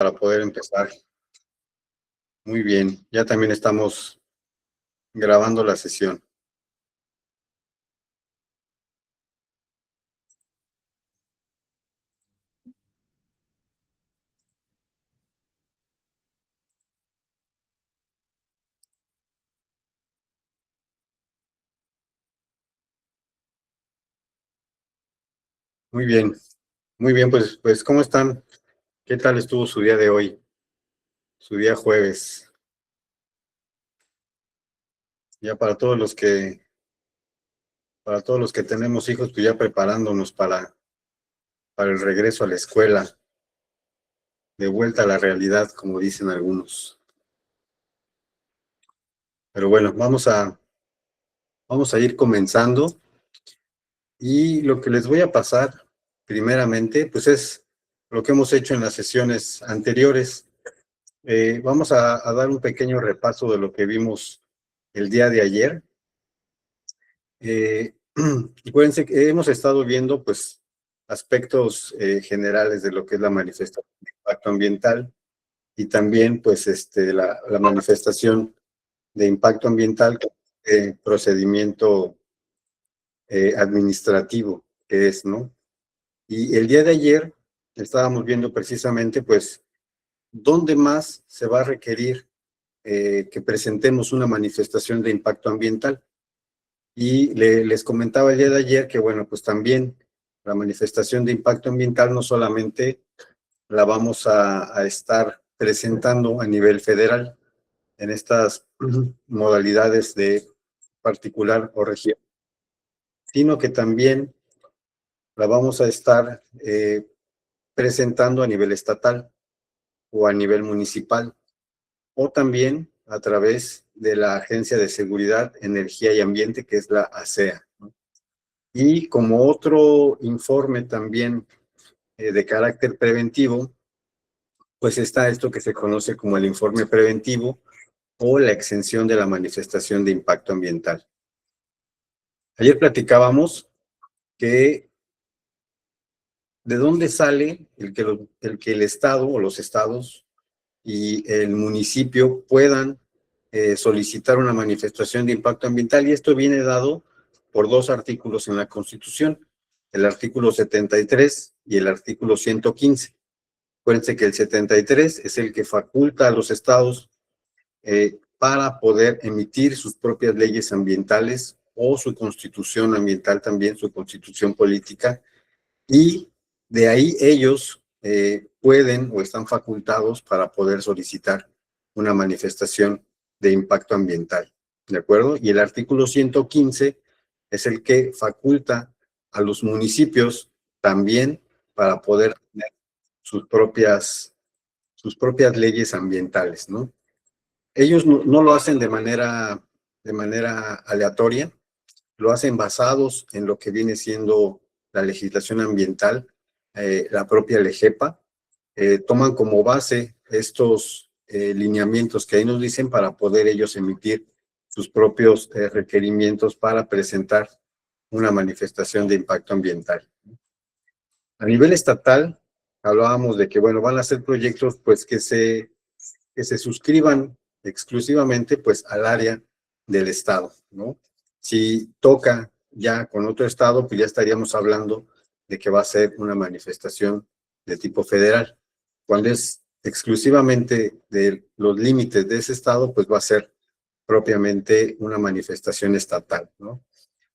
para poder empezar. Muy bien, ya también estamos grabando la sesión. Muy bien, muy bien, pues, ¿cómo están? ¿Qué tal estuvo su día de hoy? Su día jueves. Ya para todos los que tenemos hijos, pues ya preparándonos para el regreso a la escuela, de vuelta a la realidad, como dicen algunos. Pero bueno, vamos a ir comenzando. Y lo que les voy a pasar, primeramente, pues es lo que hemos hecho en las sesiones anteriores. Vamos a dar un pequeño repaso de lo que vimos el día de ayer. Acuérdense que hemos estado viendo, pues, aspectos generales de lo que es la manifestación de impacto ambiental y también, pues, la manifestación de impacto ambiental, procedimiento administrativo que es, ¿no? Y el día de ayer estábamos viendo precisamente, pues, dónde más se va a requerir que presentemos una manifestación de impacto ambiental. Y les comentaba el día de ayer que, bueno, pues también la manifestación de impacto ambiental no solamente la vamos a estar presentando a nivel federal en estas modalidades de particular o región, sino que también la vamos a estar presentando a nivel estatal o a nivel municipal, o también a través de la Agencia de Seguridad, Energía y Ambiente, que es la ASEA, ¿no? Y como otro informe también de carácter preventivo, pues está esto que se conoce como el informe preventivo o la exención de la manifestación de impacto ambiental. Ayer platicábamos que de dónde sale el que el Estado o los estados y el municipio puedan solicitar una manifestación de impacto ambiental, y esto viene dado por dos artículos en la Constitución, el artículo 73 y el artículo 115. Acuérdense que el 73 es el que faculta a los estados para poder emitir sus propias leyes ambientales o su constitución ambiental también, su constitución política, y de ahí ellos pueden o están facultados para poder solicitar una manifestación de impacto ambiental, ¿de acuerdo? Y el artículo 115 es el que faculta a los municipios también para poder tener sus propias leyes ambientales, ¿no? Ellos no lo hacen de manera aleatoria, lo hacen basados en lo que viene siendo la legislación ambiental, la propia LEGEPA, toman como base estos lineamientos que ahí nos dicen para poder ellos emitir sus propios requerimientos para presentar una manifestación de impacto ambiental. A nivel estatal, hablábamos de que, bueno, van a ser proyectos pues que se suscriban exclusivamente pues al área del estado, ¿no? Si toca ya con otro estado, pues ya estaríamos hablando de que va a ser una manifestación de tipo federal. Cuando es exclusivamente de los límites de ese estado, pues va a ser propiamente una manifestación estatal, ¿no?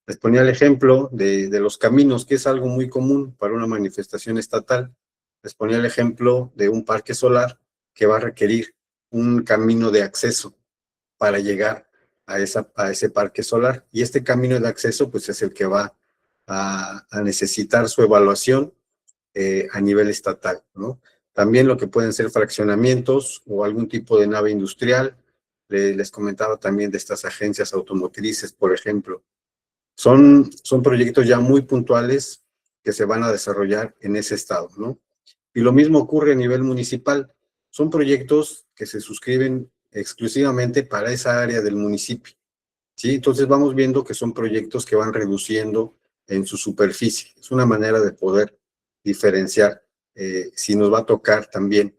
Les ponía el ejemplo de los caminos, que es algo muy común para una manifestación estatal. Les ponía el ejemplo de un parque solar que va a requerir un camino de acceso para llegar a ese parque solar. Y este camino de acceso, pues es el que va a necesitar su evaluación a nivel estatal, ¿no? También lo que pueden ser fraccionamientos o algún tipo de nave industrial. Les comentaba también de estas agencias automotrices, por ejemplo. Son proyectos ya muy puntuales que se van a desarrollar en ese estado, ¿no? Y lo mismo ocurre a nivel municipal. Son proyectos que se suscriben exclusivamente para esa área del municipio, ¿sí? Entonces vamos viendo que son proyectos que van reduciendo en su superficie. Es una manera de poder diferenciar si nos va a tocar también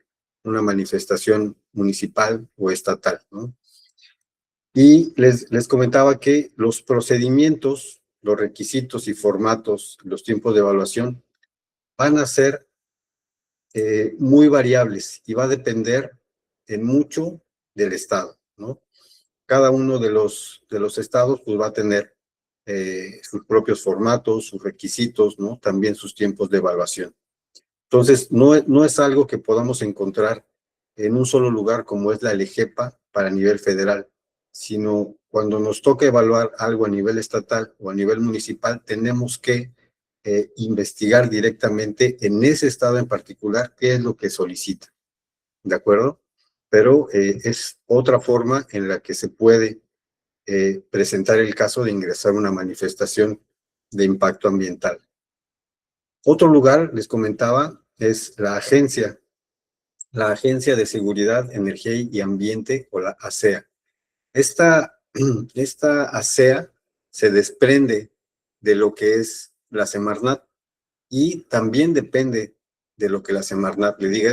una manifestación municipal o estatal, ¿no? Y les comentaba que los procedimientos, los requisitos y formatos, los tiempos de evaluación van a ser muy variables y va a depender en mucho del estado, ¿no? Cada uno de los estados pues va a tener sus propios formatos, sus requisitos, ¿no? También sus tiempos de evaluación. Entonces, no es algo que podamos encontrar en un solo lugar como es la LEGEPA para nivel federal, sino cuando nos toca evaluar algo a nivel estatal o a nivel municipal, tenemos que investigar directamente en ese estado en particular qué es lo que solicita, ¿de acuerdo? Pero es otra forma en la que se puede presentar el caso de ingresar una manifestación de impacto ambiental. Otro lugar, les comentaba, es la Agencia de Seguridad, Energía y Ambiente, o la ASEA. Esta ASEA se desprende de lo que es la Semarnat y también depende de lo que la Semarnat le diga.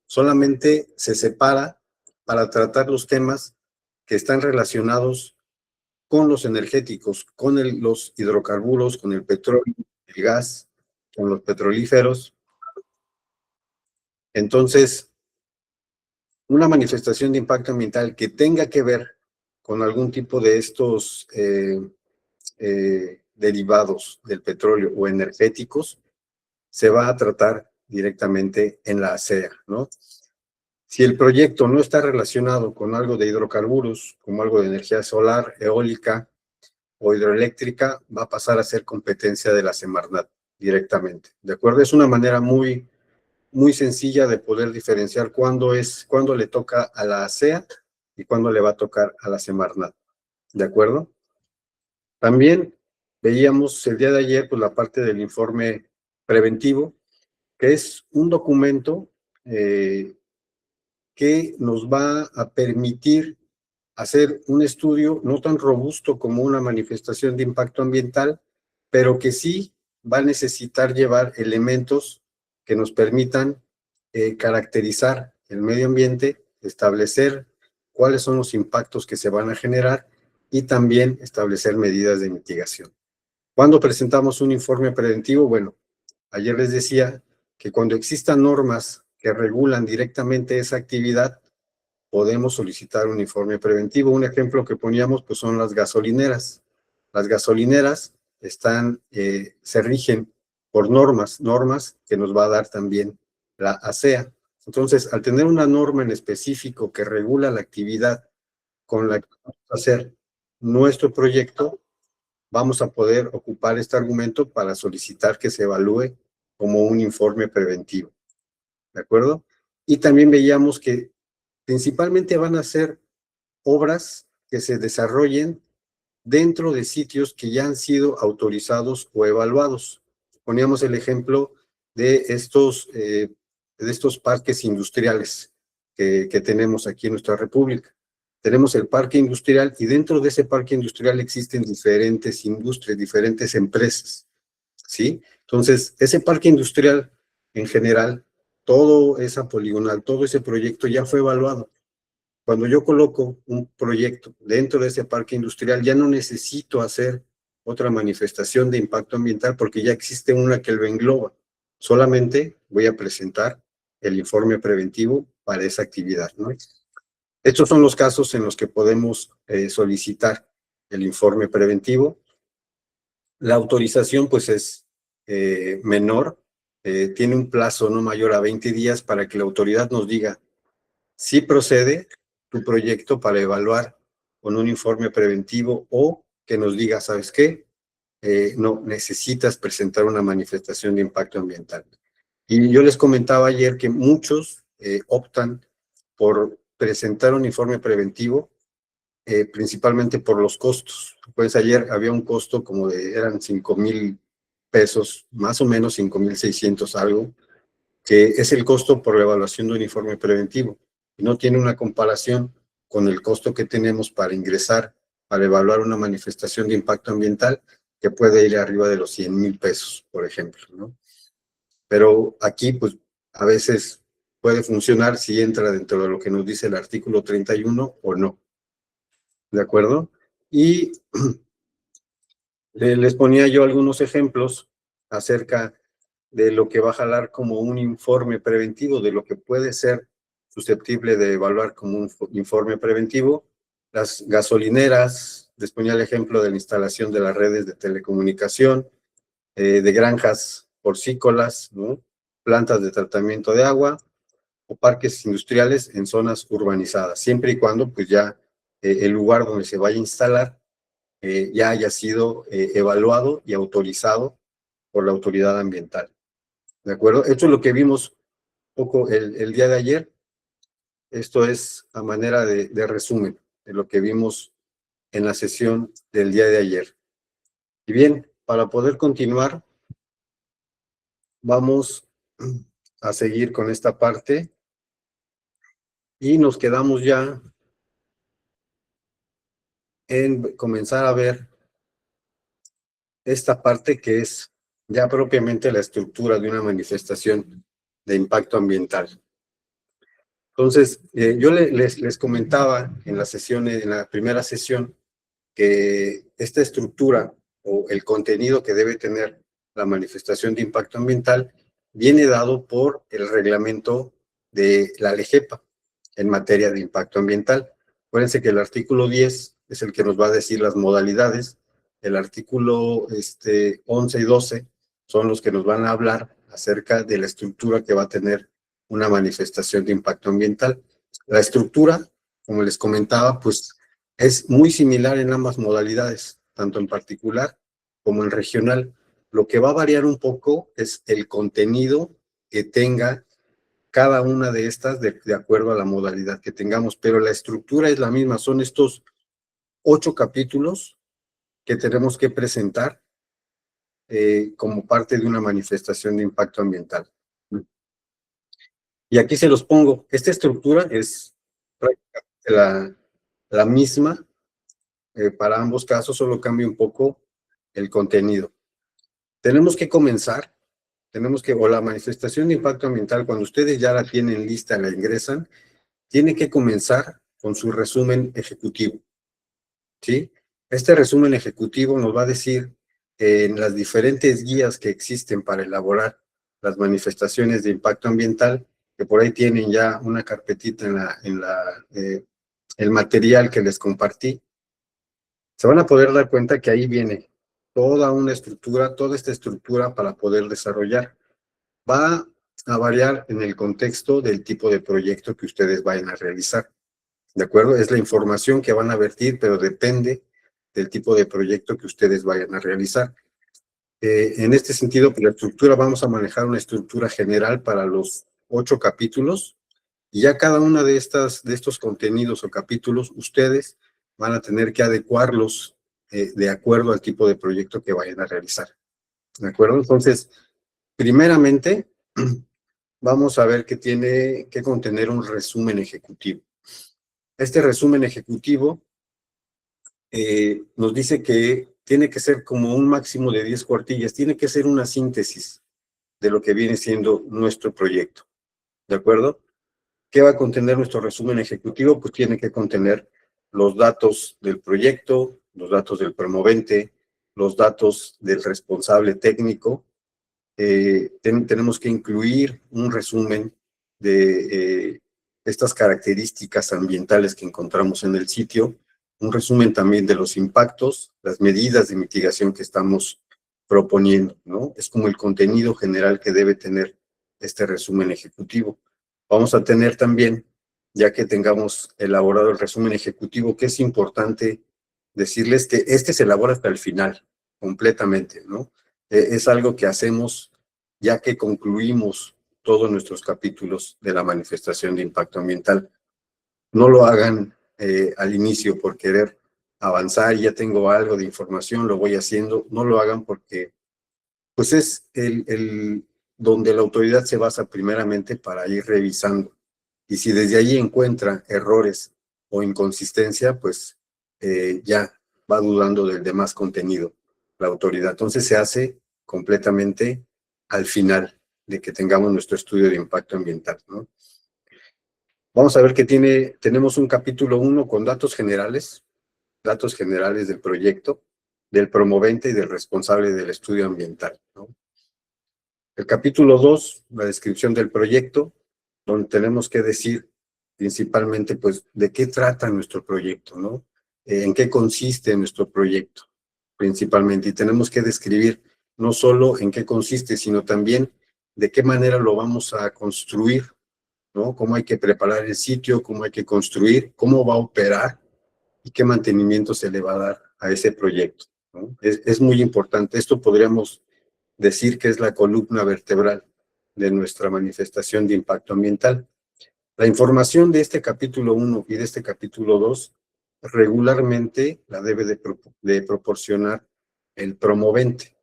Solamente se separa para tratar los temas que están relacionados con los energéticos, con los hidrocarburos, con el petróleo, el gas, con los petrolíferos. Entonces, una manifestación de impacto ambiental que tenga que ver con algún tipo de estos derivados del petróleo o energéticos, se va a tratar directamente en la ASEA, ¿no? Si el proyecto no está relacionado con algo de hidrocarburos, como algo de energía solar, eólica o hidroeléctrica, va a pasar a ser competencia de la Semarnat directamente, ¿de acuerdo? Es una manera muy sencilla de poder diferenciar cuándo le toca a la ASEA y cuándo le va a tocar a la Semarnat, ¿de acuerdo? También veíamos el día de ayer pues, la parte del informe preventivo, que es un documento que nos va a permitir hacer un estudio no tan robusto como una manifestación de impacto ambiental, pero que sí va a necesitar llevar elementos que nos permitan caracterizar el medio ambiente, establecer cuáles son los impactos que se van a generar y también establecer medidas de mitigación. Cuando presentamos un informe preventivo, bueno, ayer les decía que cuando existan normas que regulan directamente esa actividad, podemos solicitar un informe preventivo. Un ejemplo que poníamos pues son las gasolineras. Las gasolineras se rigen por normas que nos va a dar también la ASEA. Entonces, al tener una norma en específico que regula la actividad con la que vamos a hacer nuestro proyecto, vamos a poder ocupar este argumento para solicitar que se evalúe como un informe preventivo. ¿De acuerdo? Y también veíamos que principalmente van a ser obras que se desarrollen dentro de sitios que ya han sido autorizados o evaluados. Poníamos el ejemplo de estos parques industriales que tenemos aquí en nuestra república. Tenemos el parque industrial y dentro de ese parque industrial existen diferentes industrias, diferentes empresas, ¿sí? Entonces, ese parque industrial en general, todo esa poligonal, todo ese proyecto ya fue evaluado. Cuando yo coloco un proyecto dentro de ese parque industrial, ya no necesito hacer otra manifestación de impacto ambiental porque ya existe una que lo engloba. Solamente voy a presentar el informe preventivo para esa actividad, ¿no? Estos son los casos en los que podemos solicitar el informe preventivo. La autorización, pues, es menor, tiene un plazo no mayor a 20 días para que la autoridad nos diga si procede tu proyecto para evaluar con un informe preventivo o que nos diga, ¿sabes qué? No, necesitas presentar una manifestación de impacto ambiental. Y yo les comentaba ayer que muchos optan por presentar un informe preventivo, principalmente por los costos. Pues ayer había un costo como eran 5,000 pesos, más o menos 5,600 algo, que es el costo por la evaluación de un informe preventivo. Y no tiene una comparación con el costo que tenemos para ingresar, para evaluar una manifestación de impacto ambiental, que puede ir arriba de los 100,000 pesos, por ejemplo, ¿no? Pero aquí, pues, a veces puede funcionar si entra dentro de lo que nos dice el artículo 31 o no. ¿De acuerdo? Y les ponía yo algunos ejemplos acerca de lo que va a jalar como un informe preventivo, de lo que puede ser susceptible de evaluar como un informe preventivo. Las gasolineras, les ponía el ejemplo de la instalación de las redes de telecomunicación, de granjas porcícolas, ¿no? Plantas de tratamiento de agua o parques industriales en zonas urbanizadas, siempre y cuando pues ya el lugar donde se vaya a instalar ya haya sido evaluado y autorizado por la autoridad ambiental. ¿De acuerdo? Esto es lo que vimos un poco el día de ayer. Esto es a manera de resumen de lo que vimos en la sesión del día de ayer. Y bien, para poder continuar, vamos a seguir con esta parte y nos quedamos ya en comenzar a ver esta parte que es ya propiamente la estructura de una manifestación de impacto ambiental. Entonces, yo les comentaba en la sesión, en la primera sesión, que esta estructura o el contenido que debe tener la manifestación de impacto ambiental viene dado por el reglamento de la LEGEPA en materia de impacto ambiental. Acuérdense que el artículo 10 es el que nos va a decir las modalidades, el artículo 11 y 12 son los que nos van a hablar acerca de la estructura que va a tener una manifestación de impacto ambiental. La estructura, como les comentaba, pues es muy similar en ambas modalidades, tanto en particular como en regional. Lo que va a variar un poco es el contenido que tenga cada una de estas de acuerdo a la modalidad que tengamos, pero la estructura es la misma, son estos 8 capítulos que tenemos que presentar como parte de una manifestación de impacto ambiental. Y aquí se los pongo. Esta estructura es prácticamente la misma para ambos casos, solo cambia un poco el contenido. Tenemos que comenzar, o la manifestación de impacto ambiental, cuando ustedes ya la tienen lista, la ingresan, tiene que comenzar con su resumen ejecutivo, ¿sí? Este resumen ejecutivo nos va a decir en las diferentes guías que existen para elaborar las manifestaciones de impacto ambiental, que por ahí tienen ya una carpetita en el material que les compartí. Se van a poder dar cuenta que ahí viene toda una estructura, toda esta estructura para poder desarrollar. Va a variar en el contexto del tipo de proyecto que ustedes vayan a realizar. ¿De acuerdo? Es la información que van a vertir, pero depende del tipo de proyecto que ustedes vayan a realizar. En este sentido, pues la estructura, vamos a manejar una estructura general para los 8 capítulos, y ya cada una de estos contenidos o capítulos, ustedes van a tener que adecuarlos de acuerdo al tipo de proyecto que vayan a realizar. ¿De acuerdo? Entonces, primeramente, vamos a ver que tiene que contener un resumen ejecutivo. Este resumen ejecutivo nos dice que tiene que ser como un máximo de 10 cuartillas, tiene que ser una síntesis de lo que viene siendo nuestro proyecto. ¿De acuerdo? ¿Qué va a contener nuestro resumen ejecutivo? Pues tiene que contener los datos del proyecto, los datos del promovente, los datos del responsable técnico. Tenemos que incluir un resumen de estas características ambientales que encontramos en el sitio, un resumen también de los impactos, las medidas de mitigación que estamos proponiendo, ¿no? Es como el contenido general que debe tener este resumen ejecutivo. Vamos a tener también, ya que tengamos elaborado el resumen ejecutivo, que es importante decirles que este se elabora hasta el final, completamente, ¿no? Es algo que hacemos ya que concluimos todos nuestros capítulos de la manifestación de impacto ambiental. No lo hagan al inicio por querer avanzar, ya tengo algo de información, lo voy haciendo. No lo hagan porque pues es donde la autoridad se basa primeramente para ir revisando. Y si desde allí encuentra errores o inconsistencia, pues ya va dudando del demás contenido la autoridad. Entonces se hace completamente al final de que tengamos nuestro estudio de impacto ambiental, ¿no? Vamos a ver que tenemos un capítulo 1 con datos generales del proyecto, del promovente y del responsable del estudio ambiental, ¿no? El capítulo 2, la descripción del proyecto, donde tenemos que decir principalmente, pues, de qué trata nuestro proyecto, ¿no? En qué consiste nuestro proyecto, principalmente. Y tenemos que describir no solo en qué consiste, sino también de qué manera lo vamos a construir, ¿no? Cómo hay que preparar el sitio, cómo hay que construir, cómo va a operar y qué mantenimiento se le va a dar a ese proyecto, ¿no? Es muy importante. Esto podríamos decir que es la columna vertebral de nuestra manifestación de impacto ambiental. La información de este capítulo 1 y de este capítulo 2 regularmente la debe de proporcionar el promovente,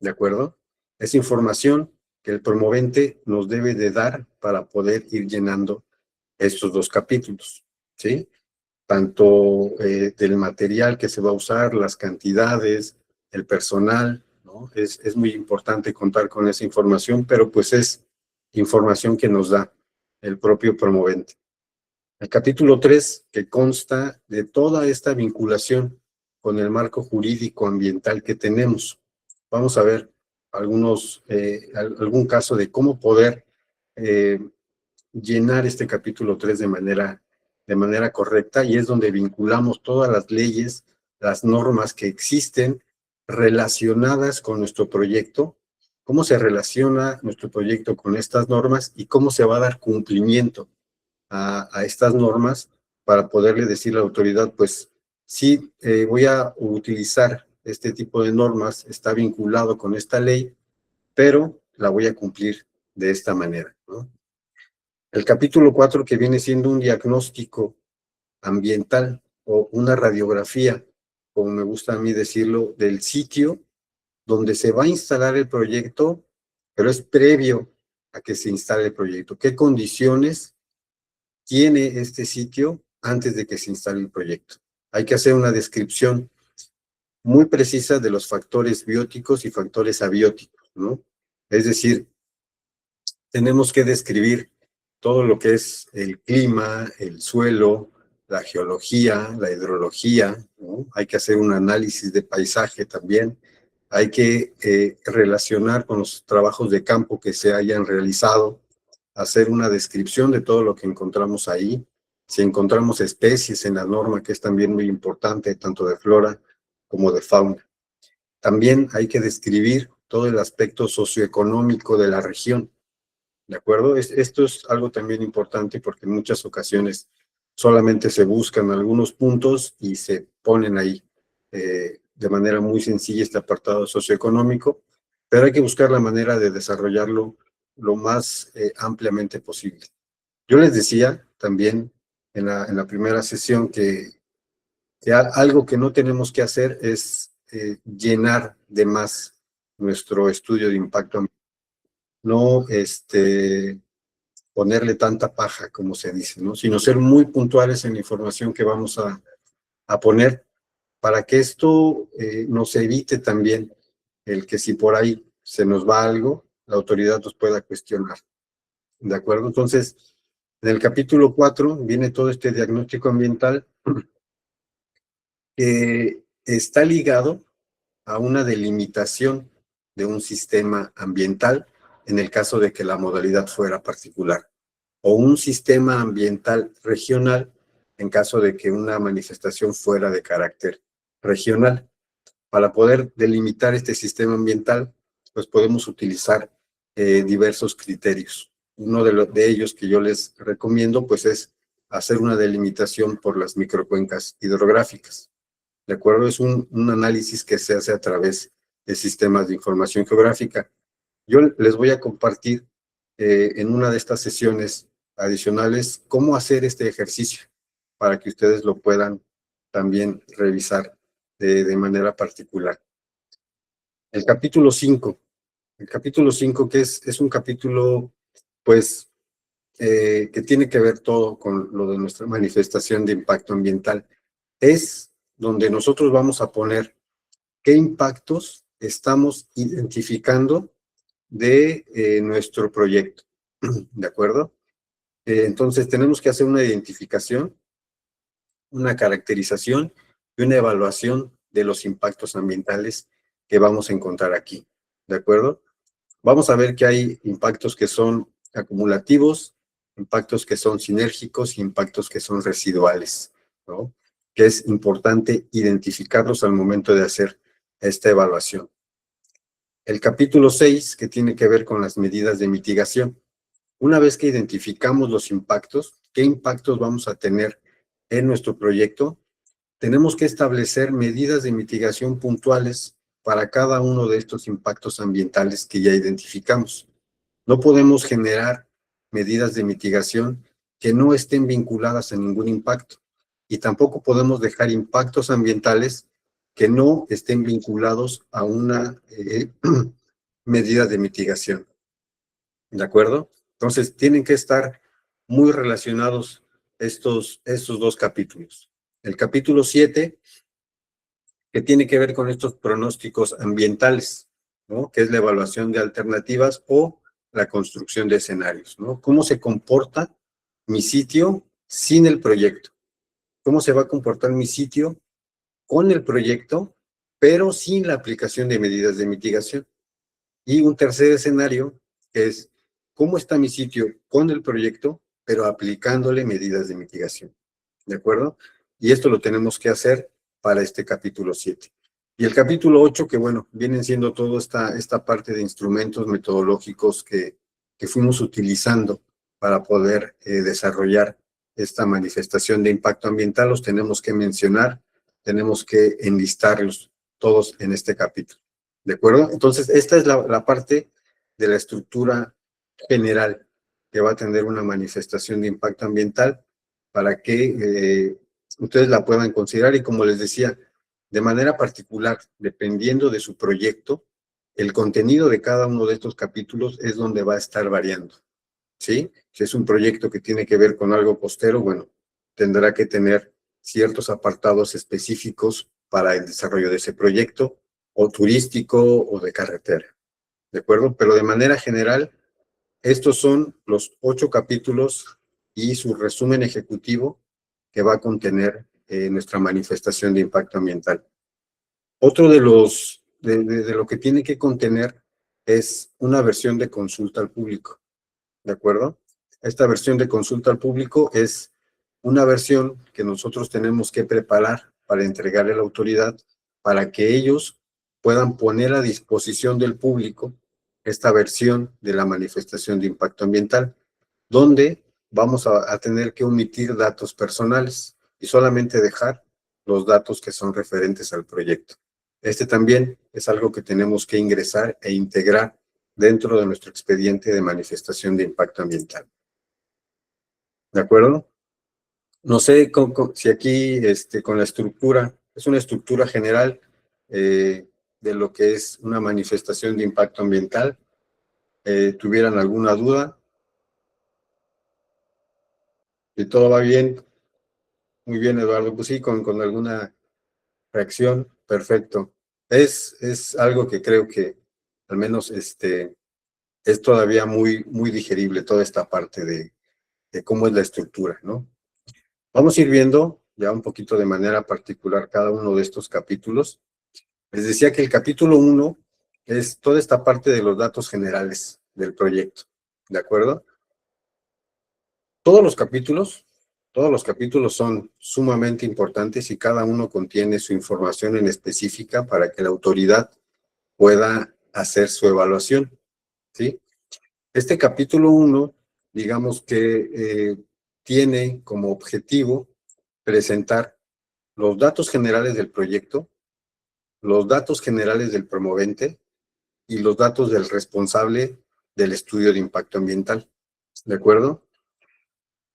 ¿de acuerdo? Es información que el promovente nos debe de dar para poder ir llenando estos dos capítulos, ¿sí? Tanto del material que se va a usar, las cantidades, el personal, ¿no? Es muy importante contar con esa información, pero pues es información que nos da el propio promovente. El capítulo 3, que consta de toda esta vinculación con el marco jurídico ambiental que tenemos. Vamos a ver algún caso de cómo poder llenar este capítulo 3 de manera correcta, y es donde vinculamos todas las leyes, las normas que existen relacionadas con nuestro proyecto, cómo se relaciona nuestro proyecto con estas normas y cómo se va a dar cumplimiento a estas normas para poderle decir a la autoridad, pues sí, voy a utilizar este tipo de normas, está vinculado con esta ley, pero la voy a cumplir de esta manera, ¿no? El capítulo 4, que viene siendo un diagnóstico ambiental o una radiografía, como me gusta a mí decirlo, del sitio donde se va a instalar el proyecto, pero es previo a que se instale el proyecto. ¿Qué condiciones tiene este sitio antes de que se instale el proyecto? Hay que hacer una descripción muy precisa de los factores bióticos y factores abióticos, ¿no? Es decir, tenemos que describir todo lo que es el clima, el suelo, la geología, la hidrología, ¿no? Hay que hacer un análisis de paisaje también. Hay que relacionar con los trabajos de campo que se hayan realizado, hacer una descripción de todo lo que encontramos ahí. Si encontramos especies en la norma, que es también muy importante, tanto de flora como de fauna. También hay que describir todo el aspecto socioeconómico de la región, ¿de acuerdo? Esto es algo también importante porque en muchas ocasiones solamente se buscan algunos puntos y se ponen ahí de manera muy sencilla este apartado socioeconómico, pero hay que buscar la manera de desarrollarlo lo más ampliamente posible. Yo les decía también en la primera sesión que algo que no tenemos que hacer es llenar de más nuestro estudio de impacto ambiental. No ponerle tanta paja, como se dice, ¿no? Sino ser muy puntuales en la información que vamos a poner para que esto nos evite también el que si por ahí se nos va algo, la autoridad nos pueda cuestionar, ¿de acuerdo? Entonces, en el capítulo 4 viene todo este diagnóstico ambiental que está ligado a una delimitación de un sistema ambiental en el caso de que la modalidad fuera particular, o un sistema ambiental regional en caso de que una manifestación fuera de carácter regional. Para poder delimitar este sistema ambiental, pues podemos utilizar diversos criterios. Uno de ellos que yo les recomiendo, pues es hacer una delimitación por las microcuencas hidrográficas. ¿De acuerdo? Es un análisis que se hace a través de sistemas de información geográfica. Yo les voy a compartir en una de estas sesiones adicionales cómo hacer este ejercicio para que ustedes lo puedan también revisar de manera particular. El capítulo 5. El capítulo 5, que es un capítulo, pues, que tiene que ver todo con lo de nuestra manifestación de impacto ambiental. Es donde nosotros vamos a poner qué impactos estamos identificando de nuestro proyecto, ¿de acuerdo? Entonces tenemos que hacer una identificación, una caracterización y una evaluación de los impactos ambientales que vamos a encontrar aquí, ¿de acuerdo? Vamos a ver que hay impactos que son acumulativos, impactos que son sinérgicos y impactos que son residuales, ¿no? Que es importante identificarlos al momento de hacer esta evaluación. El capítulo 6, que tiene que ver con las medidas de mitigación. Una vez que identificamos los impactos, qué impactos vamos a tener en nuestro proyecto, tenemos que establecer medidas de mitigación puntuales para cada uno de estos impactos ambientales que ya identificamos. No podemos generar medidas de mitigación que no estén vinculadas a ningún impacto y tampoco podemos dejar impactos ambientales que no estén vinculados a una medida de mitigación. ¿De acuerdo? Entonces, tienen que estar muy relacionados estos dos capítulos. El capítulo 7, que tiene que ver con estos pronósticos ambientales, ¿no? Que es la evaluación de alternativas o la construcción de escenarios, ¿no? ¿Cómo se comporta mi sitio sin el proyecto? ¿Cómo se va a comportar mi sitio con el proyecto, pero sin la aplicación de medidas de mitigación? Y un tercer escenario que es cómo está mi sitio con el proyecto, pero aplicándole medidas de mitigación. ¿De acuerdo? Y esto lo tenemos que hacer para este capítulo 7. Y el capítulo 8, que bueno, vienen siendo toda esta parte de instrumentos metodológicos que fuimos utilizando para poder desarrollar esta manifestación de impacto ambiental, los tenemos que mencionar, tenemos que enlistarlos todos en este capítulo. ¿De acuerdo? Entonces, esta es la parte de la estructura general que va a tener una manifestación de impacto ambiental para que ustedes la puedan considerar y como les decía, de manera particular, dependiendo de su proyecto, el contenido de cada uno de estos capítulos es donde va a estar variando, ¿sí? Si es un proyecto que tiene que ver con algo costero, bueno, tendrá que tener ciertos apartados específicos para el desarrollo de ese proyecto, o turístico o de carretera, ¿de acuerdo? Pero de manera general, estos son los 8 capítulos y su resumen ejecutivo que va a contener nuestra manifestación de impacto ambiental. Otro de lo que tiene que contener es una versión de consulta al público, ¿de acuerdo? Esta versión de consulta al público es una versión que nosotros tenemos que preparar para entregarle a la autoridad para que ellos puedan poner a disposición del público esta versión de la manifestación de impacto ambiental, donde vamos a tener que omitir datos personales y solamente dejar los datos que son referentes al proyecto. Este también es algo que tenemos que ingresar e integrar dentro de nuestro expediente de manifestación de impacto ambiental. ¿De acuerdo? No sé si aquí con la estructura, es una estructura general de lo que es una manifestación de impacto ambiental. ¿Tuvieran alguna duda? Si todo va bien, muy bien, Eduardo. Pues sí, con alguna reacción, perfecto. Es algo que creo que al menos es todavía muy digerible toda esta parte de cómo es la estructura, ¿no? Vamos a ir viendo ya un poquito de manera particular cada uno de estos capítulos. Les decía que el capítulo 1 es toda esta parte de los datos generales del proyecto, ¿de acuerdo? Todos los capítulos son sumamente importantes y cada uno contiene su información en específica para que la autoridad pueda hacer su evaluación, ¿sí? Este capítulo 1, digamos que tiene como objetivo presentar los datos generales del proyecto, los datos generales del promovente y los datos del responsable del estudio de impacto ambiental. ¿De acuerdo?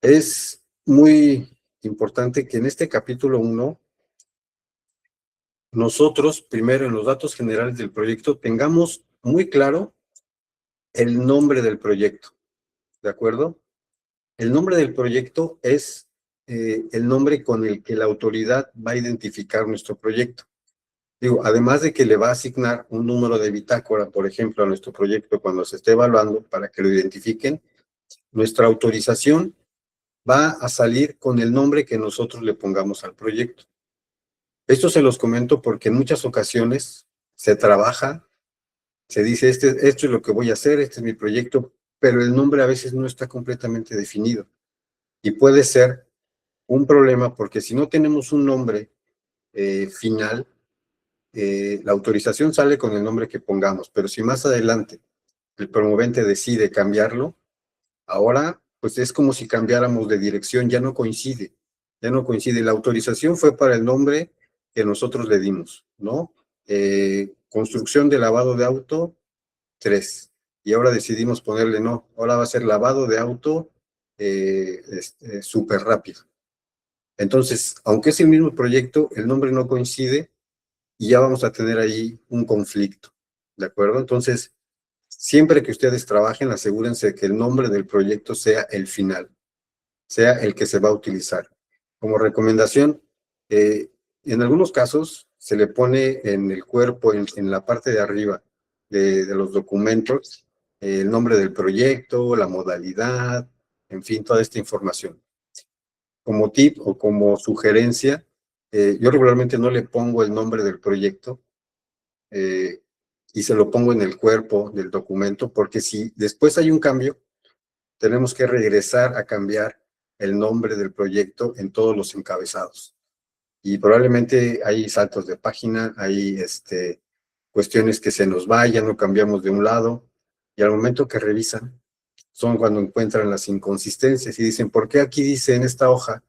Es muy importante que en este capítulo 1, nosotros, primero en los datos generales del proyecto, tengamos muy claro el nombre del proyecto. ¿De acuerdo? El nombre del proyecto es el nombre con el que la autoridad va a identificar nuestro proyecto. Digo, además de que le va a asignar un número de bitácora, por ejemplo, a nuestro proyecto cuando se esté evaluando para que lo identifiquen, nuestra autorización va a salir con el nombre que nosotros le pongamos al proyecto. Esto se los comento porque en muchas ocasiones se trabaja, se dice, esto es lo que voy a hacer, este es mi proyecto, pero el nombre a veces no está completamente definido. Y puede ser un problema porque si no tenemos un nombre final, la autorización sale con el nombre que pongamos, pero si más adelante el promovente decide cambiarlo, ahora pues es como si cambiáramos de dirección, ya no coincide, ya no coincide. La autorización fue para el nombre que nosotros le dimos, ¿no? Construcción de lavado de auto 3. Y ahora decidimos ponerle no, ahora va a ser lavado de auto súper rápido. Entonces, aunque es el mismo proyecto, el nombre no coincide y ya vamos a tener ahí un conflicto, ¿de acuerdo? Entonces, siempre que ustedes trabajen, asegúrense de que el nombre del proyecto sea el final, sea el que se va a utilizar. Como recomendación, en algunos casos se le pone en el cuerpo, en la parte de arriba de los documentos, el nombre del proyecto, la modalidad, en fin, toda esta información. Como tip o como sugerencia, yo regularmente no le pongo el nombre del proyecto y se lo pongo en el cuerpo del documento, porque si después hay un cambio, tenemos que regresar a cambiar el nombre del proyecto en todos los encabezados. Y probablemente hay saltos de página, hay cuestiones que se nos vayan o cambiamos de un lado, y al momento que revisan, son cuando encuentran las inconsistencias y dicen, ¿por qué aquí dice en esta hoja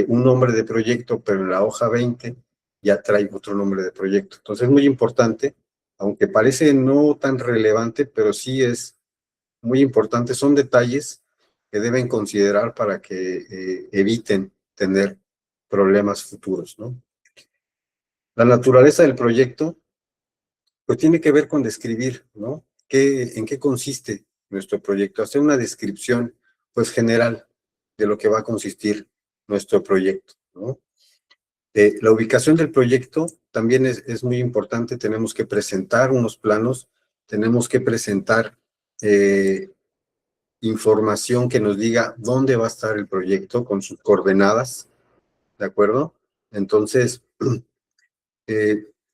un nombre de proyecto, pero en la hoja 20 ya trae otro nombre de proyecto? Entonces es muy importante, aunque parece no tan relevante, pero sí es muy importante, son detalles que deben considerar para que eviten tener problemas futuros, ¿no? La naturaleza del proyecto, pues tiene que ver con describir, ¿no? ¿En qué consiste nuestro proyecto? Hacer una descripción, pues, general de lo que va a consistir nuestro proyecto, ¿no? La ubicación del proyecto también es muy importante. Tenemos que presentar unos planos, tenemos que presentar información que nos diga dónde va a estar el proyecto con sus coordenadas, ¿de acuerdo? Entonces,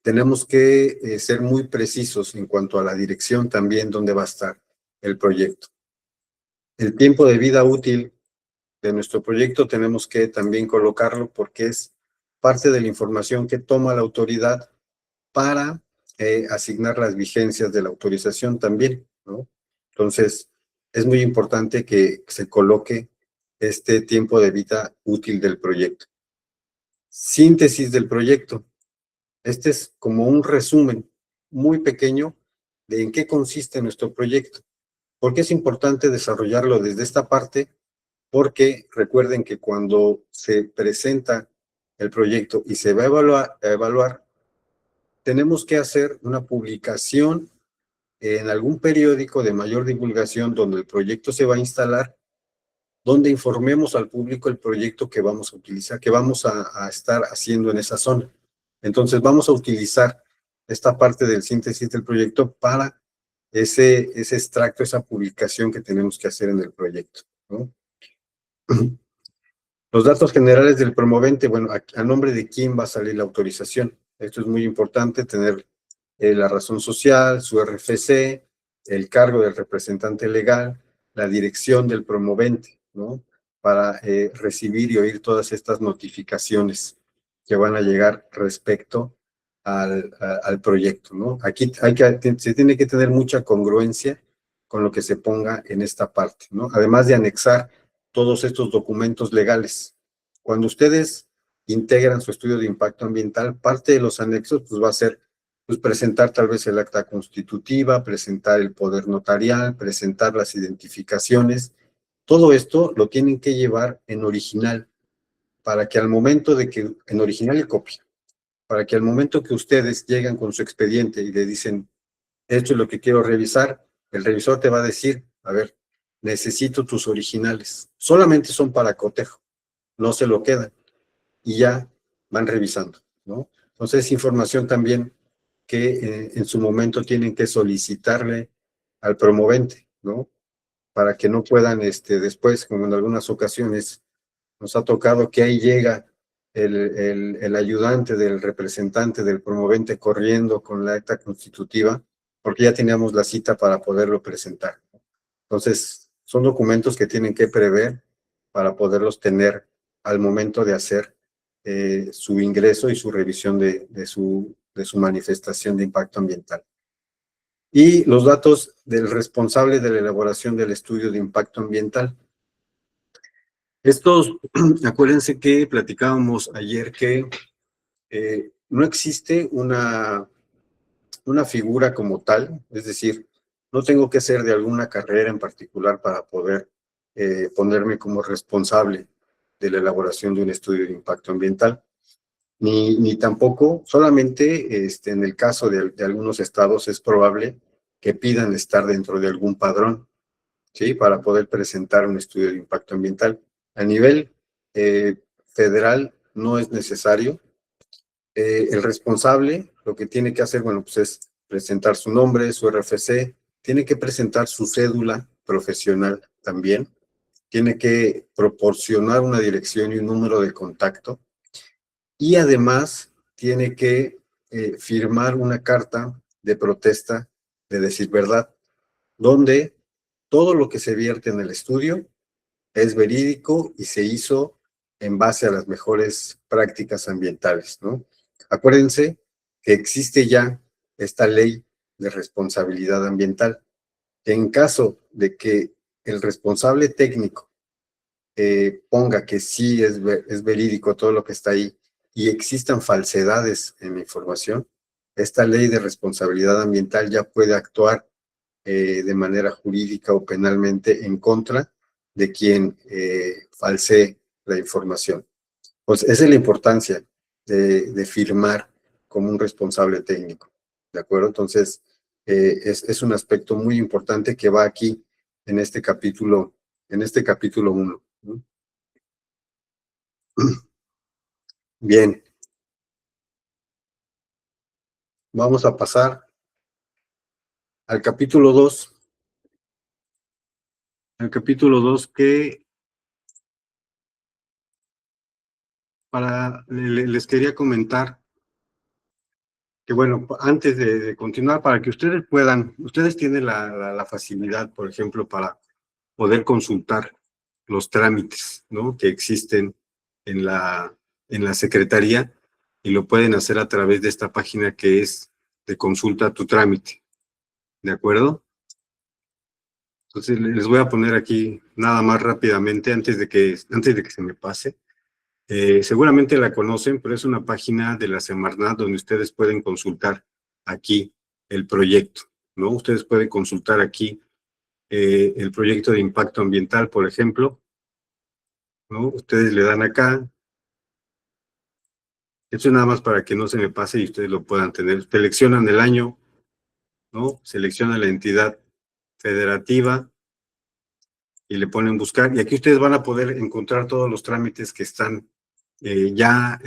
tenemos que ser muy precisos en cuanto a la dirección también dónde va a estar el proyecto. El tiempo de vida útil de nuestro proyecto tenemos que también colocarlo porque es parte de la información que toma la autoridad para asignar las vigencias de la autorización también, ¿no? Entonces, es muy importante que se coloque este tiempo de vida útil del proyecto. Síntesis del proyecto. Este es como un resumen muy pequeño de en qué consiste nuestro proyecto. ¿Por qué es importante desarrollarlo desde esta parte? Porque recuerden que cuando se presenta el proyecto y se va a evaluar, tenemos que hacer una publicación en algún periódico de mayor divulgación donde el proyecto se va a instalar, donde informemos al público el proyecto que vamos a utilizar, que vamos a estar haciendo en esa zona. Entonces vamos a utilizar esta parte del síntesis del proyecto para ese extracto, esa publicación que tenemos que hacer en el proyecto, ¿no? Los datos generales del promovente, bueno, a nombre de quién va a salir la autorización. Esto es muy importante, tener la razón social, su RFC, el cargo del representante legal, la dirección del promovente, ¿no? Para recibir y oír todas estas notificaciones que van a llegar respecto al proyecto, ¿no? Aquí se tiene que tener mucha congruencia con lo que se ponga en esta parte, ¿no? Además de anexar todos estos documentos legales. Cuando ustedes integran su estudio de impacto ambiental, parte de los anexos pues va a ser pues presentar tal vez el acta constitutiva, presentar el poder notarial, presentar las identificaciones. Todo esto lo tienen que llevar en original, para que al momento de que, en original y copia, para que al momento que ustedes llegan con su expediente y le dicen, esto es lo que quiero revisar, el revisor te va a decir, a ver, necesito tus originales. Solamente son para cotejo, no se lo quedan. Y ya van revisando, ¿no? Entonces, es información también que en su momento tienen que solicitarle al promovente, ¿no? Para que no puedan después, como en algunas ocasiones nos ha tocado que ahí llega el ayudante del representante del promovente corriendo con la acta constitutiva, porque ya teníamos la cita para poderlo presentar. Entonces, son documentos que tienen que prever para poderlos tener al momento de hacer su ingreso y su revisión de su manifestación de impacto ambiental. Y los datos del responsable de la elaboración del estudio de impacto ambiental. Estos, acuérdense que platicábamos ayer que no existe una figura como tal, es decir, no tengo que ser de alguna carrera en particular para poder ponerme como responsable de la elaboración de un estudio de impacto ambiental, ni tampoco, solamente en el caso de algunos estados es probable que pidan estar dentro de algún padrón, ¿sí? Para poder presentar un estudio de impacto ambiental. A nivel federal no es necesario. El responsable lo que tiene que hacer, bueno, pues es presentar su nombre, su RFC, tiene que presentar su cédula profesional también, tiene que proporcionar una dirección y un número de contacto y además tiene que firmar una carta de protesta de decir verdad, donde todo lo que se vierte en el estudio es verídico y se hizo en base a las mejores prácticas ambientales, ¿no? Acuérdense que existe ya esta ley de responsabilidad ambiental, que en caso de que el responsable técnico ponga que sí es verídico todo lo que está ahí y existan falsedades en la información, esta ley de responsabilidad ambiental ya puede actuar de manera jurídica o penalmente en contra de quien falsee la información. Pues esa es la importancia de firmar como un responsable técnico, ¿de acuerdo? Entonces, es un aspecto muy importante que va aquí en este capítulo 1, ¿no? Bien, vamos a pasar al capítulo 2. El capítulo 2 que les quería comentar que bueno, antes de continuar, para que ustedes tienen la facilidad, por ejemplo, para poder consultar los trámites, ¿no? Que existen en la Secretaría y lo pueden hacer a través de esta página que es de consulta tu trámite, ¿de acuerdo? Entonces les voy a poner aquí nada más rápidamente antes de que se me pase. Seguramente la conocen, pero es una página de la Semarnat donde ustedes pueden consultar aquí el proyecto, ¿no? Ustedes pueden consultar aquí el proyecto de impacto ambiental, por ejemplo, ¿no? Ustedes le dan acá. Esto es nada más para que no se me pase y ustedes lo puedan tener. Seleccionan el año, ¿no? Seleccionan la entidad federativa y le ponen buscar. Y aquí ustedes van a poder encontrar todos los trámites que están ya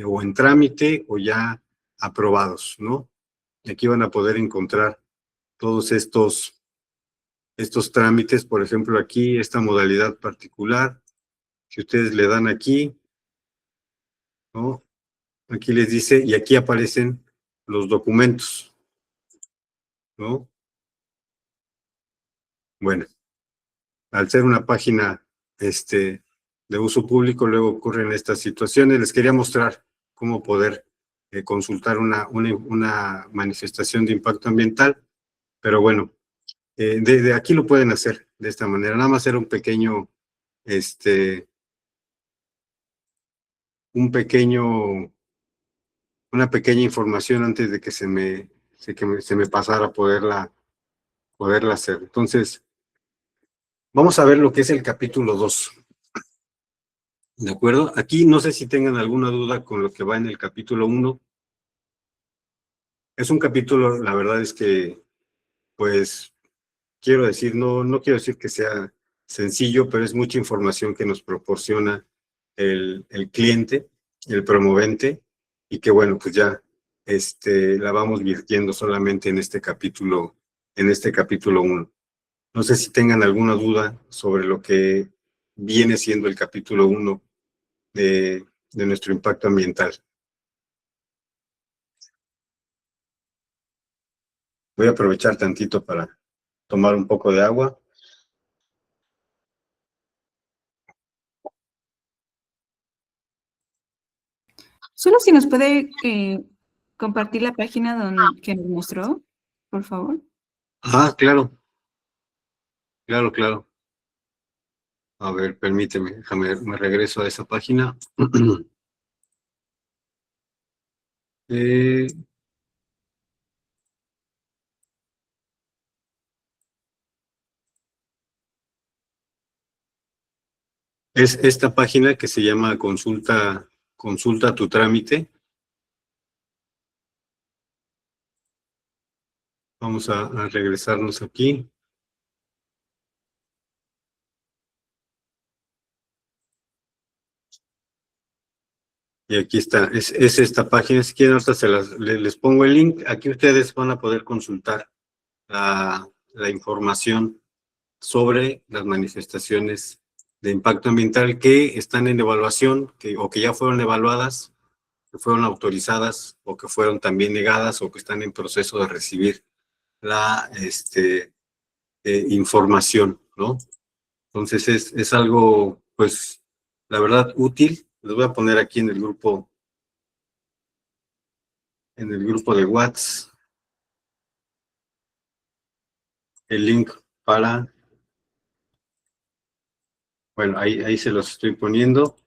o en trámite o ya aprobados, ¿no? Y aquí van a poder encontrar todos estos trámites, por ejemplo, aquí, esta modalidad particular, si ustedes le dan aquí, ¿no? Aquí les dice, y aquí aparecen los documentos, ¿no? Bueno, al ser una página de uso público, luego ocurren estas situaciones. Les quería mostrar cómo poder consultar una manifestación de impacto ambiental, pero bueno, de aquí lo pueden hacer de esta manera. Nada más era un pequeño, una pequeña información antes de que se me pasara poderla hacer. Entonces, vamos a ver lo que es el capítulo 2. ¿De acuerdo? Aquí no sé si tengan alguna duda con lo que va en el capítulo 1. Es un capítulo, la verdad es que, pues, quiero decir, no quiero decir que sea sencillo, pero es mucha información que nos proporciona el cliente, el promovente, y que bueno, pues ya la vamos virtiendo solamente en este capítulo 1. No sé si tengan alguna duda sobre lo que viene siendo el capítulo 1 de nuestro impacto ambiental. Voy a aprovechar tantito para tomar un poco de agua. Solo si nos puede compartir la página que nos mostró, por favor. Ah, claro. Claro. A ver, permíteme, me regreso a esa página. Eh, es esta página que se llama Consulta tu trámite. Vamos a regresarnos aquí. Y aquí está, es esta página. Si quieren, ahorita les pongo el link. Aquí ustedes van a poder consultar la información sobre las manifestaciones de impacto ambiental que están en evaluación, o que ya fueron evaluadas, que fueron autorizadas, o que fueron también negadas, o que están en proceso de recibir la información, ¿no? Entonces es algo, pues, la verdad, útil. Les voy a poner aquí en el grupo de WhatsApp el link para, bueno, ahí se los estoy poniendo.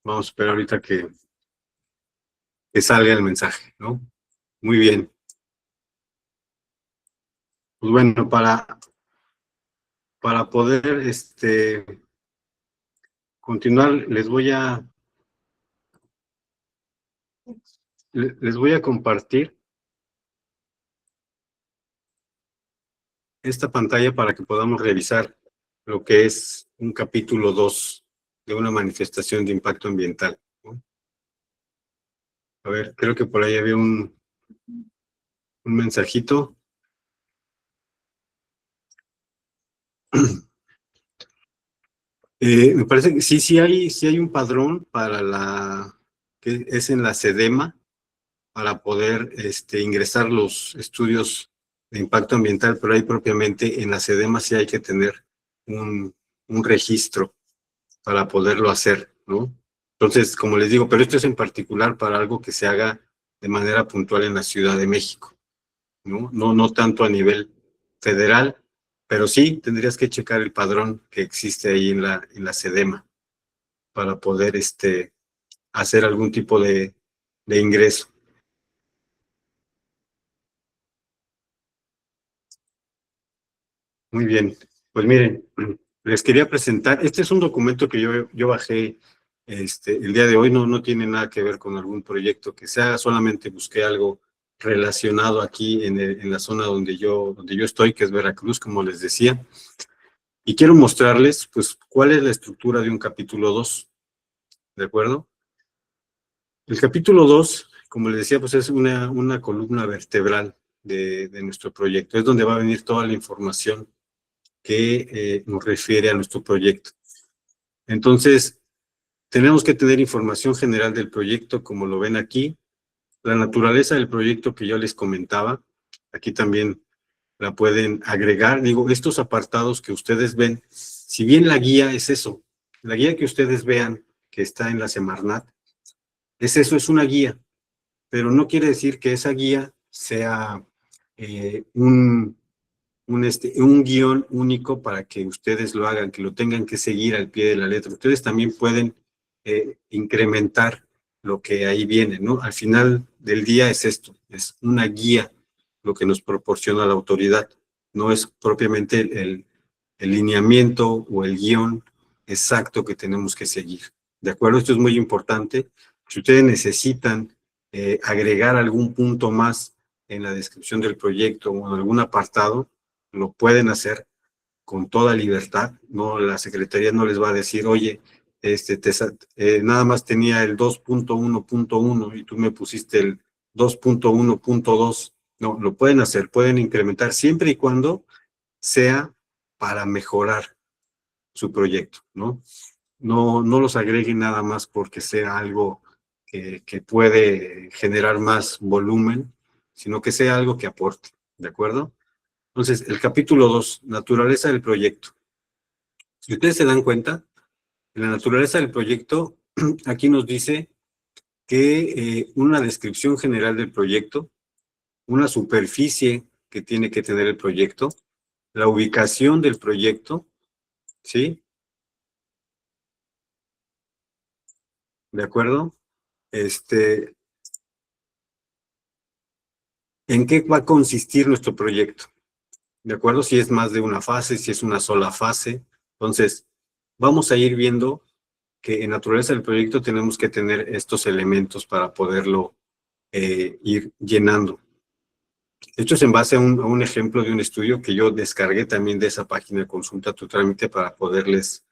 Vamos a esperar ahorita que salga el mensaje, ¿no? Muy bien. Pues bueno, para poder continuar, les voy a compartir esta pantalla para que podamos revisar lo que es un capítulo 2 de una manifestación de impacto ambiental, ¿no? A ver, creo que por ahí había un mensajito. Me parece que sí hay un padrón que es en la SEDEMA, para poder ingresar los estudios de impacto ambiental, pero ahí propiamente en la SEDEMA sí hay que tener un registro para poderlo hacer, ¿no? Entonces, como les digo, pero esto es en particular para algo que se haga de manera puntual en la Ciudad de México, ¿no? No tanto a nivel federal, pero sí tendrías que checar el padrón que existe ahí en la SEDEMA para poder hacer algún tipo de ingreso. Muy bien, pues miren, les quería presentar, este es un documento que yo bajé el día de hoy, no tiene nada que ver con algún proyecto que se haga, solamente busqué algo relacionado aquí en la zona donde yo estoy, que es Veracruz, como les decía, y quiero mostrarles pues cuál es la estructura de un capítulo 2, ¿de acuerdo? El capítulo 2, como les decía, pues es una columna vertebral de nuestro proyecto, es donde va a venir toda la información que nos refiere a nuestro proyecto. Entonces, tenemos que tener información general del proyecto, como lo ven aquí, la naturaleza del proyecto que yo les comentaba, aquí también la pueden agregar. Digo, estos apartados que ustedes ven, si bien la guía es eso, la guía que ustedes vean que está en la Semarnat, es eso, es una guía, pero no quiere decir que esa guía sea un guión único para que ustedes lo hagan, que lo tengan que seguir al pie de la letra. Ustedes también pueden incrementar lo que ahí viene, ¿no? Al final del día es esto, es una guía lo que nos proporciona la autoridad, no es propiamente el lineamiento o el guión exacto que tenemos que seguir. ¿De acuerdo? Esto es muy importante. Si ustedes necesitan agregar algún punto más en la descripción del proyecto o en algún apartado, lo pueden hacer con toda libertad, ¿no? La Secretaría no les va a decir, oye, nada más tenía el 2.1.1 y tú me pusiste el 2.1.2. No, lo pueden hacer, pueden incrementar siempre y cuando sea para mejorar su proyecto, ¿no? No los agreguen nada más porque sea algo que puede generar más volumen, sino que sea algo que aporte, ¿de acuerdo? Entonces, el capítulo 2, naturaleza del proyecto. Si ustedes se dan cuenta, en la naturaleza del proyecto, aquí nos dice que una descripción general del proyecto, una superficie que tiene que tener el proyecto, la ubicación del proyecto, ¿sí? ¿De acuerdo? ¿En qué va a consistir nuestro proyecto? ¿De acuerdo? Si es más de una fase, si es una sola fase. Entonces, vamos a ir viendo que en naturaleza del proyecto tenemos que tener estos elementos para poderlo ir llenando. Esto es en base a un ejemplo de un estudio que yo descargué también de esa página de Consulta tu Trámite para poderles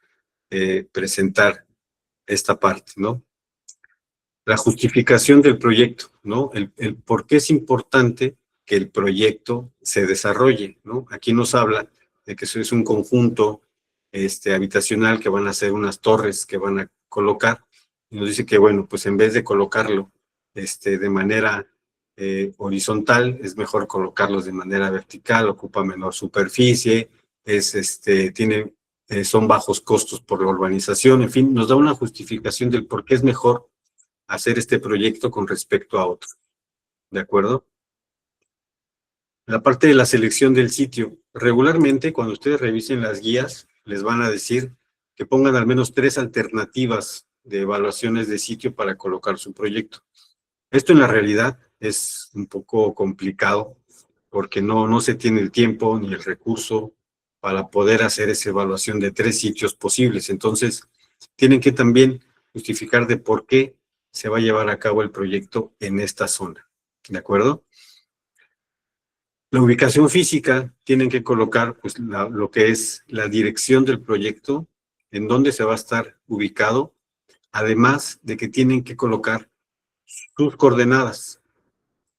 presentar esta parte, ¿no? La justificación del proyecto, ¿no? El por qué es importante que el proyecto se desarrolle, ¿no? Aquí nos habla de que eso es un conjunto habitacional que van a ser unas torres que van a colocar, y nos dice que, bueno, pues en vez de colocarlo de manera horizontal, es mejor colocarlos de manera vertical, ocupa menor superficie, son bajos costos por la urbanización, en fin, nos da una justificación del por qué es mejor hacer este proyecto con respecto a otro, ¿de acuerdo? La parte de la selección del sitio. Regularmente, cuando ustedes revisen las guías, les van a decir que pongan al menos 3 alternativas de evaluaciones de sitio para colocar su proyecto. Esto en la realidad es un poco complicado porque no se tiene el tiempo ni el recurso para poder hacer esa evaluación de 3 sitios posibles. Entonces, tienen que también justificar de por qué se va a llevar a cabo el proyecto en esta zona, ¿de acuerdo? La ubicación física, tienen que colocar pues, lo que es la dirección del proyecto, en dónde se va a estar ubicado, además de que tienen que colocar sus coordenadas,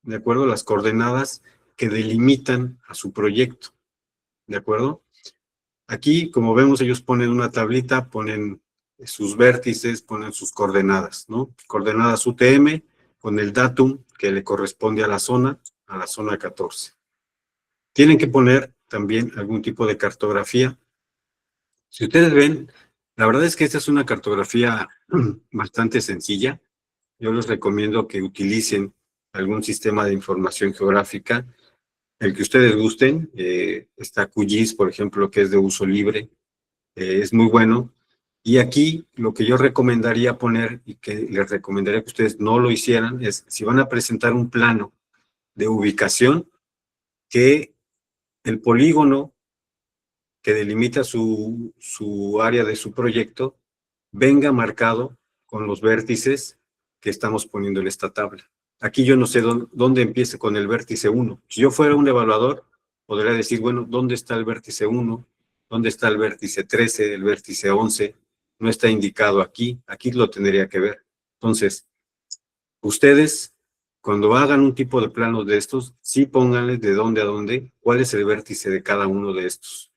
¿de acuerdo? Las coordenadas que delimitan a su proyecto, ¿de acuerdo? Aquí, como vemos, ellos ponen una tablita, ponen sus vértices, ponen sus coordenadas, ¿no? Coordenadas UTM con el datum que le corresponde a la zona 14. Tienen que poner también algún tipo de cartografía. Si ustedes ven, la verdad es que esta es una cartografía bastante sencilla. Yo les recomiendo que utilicen algún sistema de información geográfica, el que ustedes gusten. Está QGIS, por ejemplo, que es de uso libre. Es muy bueno. Y aquí lo que yo recomendaría poner, y que les recomendaría que ustedes no lo hicieran, es si van a presentar un plano de ubicación, que el polígono que delimita su área de su proyecto venga marcado con los vértices que estamos poniendo en esta tabla. Aquí yo no sé dónde empiece con el vértice 1. Si yo fuera un evaluador, podría decir, bueno, ¿dónde está el vértice 1? ¿Dónde está el vértice 13, el vértice 11? No está indicado aquí, aquí lo tendría que ver. Entonces, ustedes, cuando hagan un tipo de plano de estos, sí pónganle de dónde a dónde, cuál es el vértice de cada uno de estos.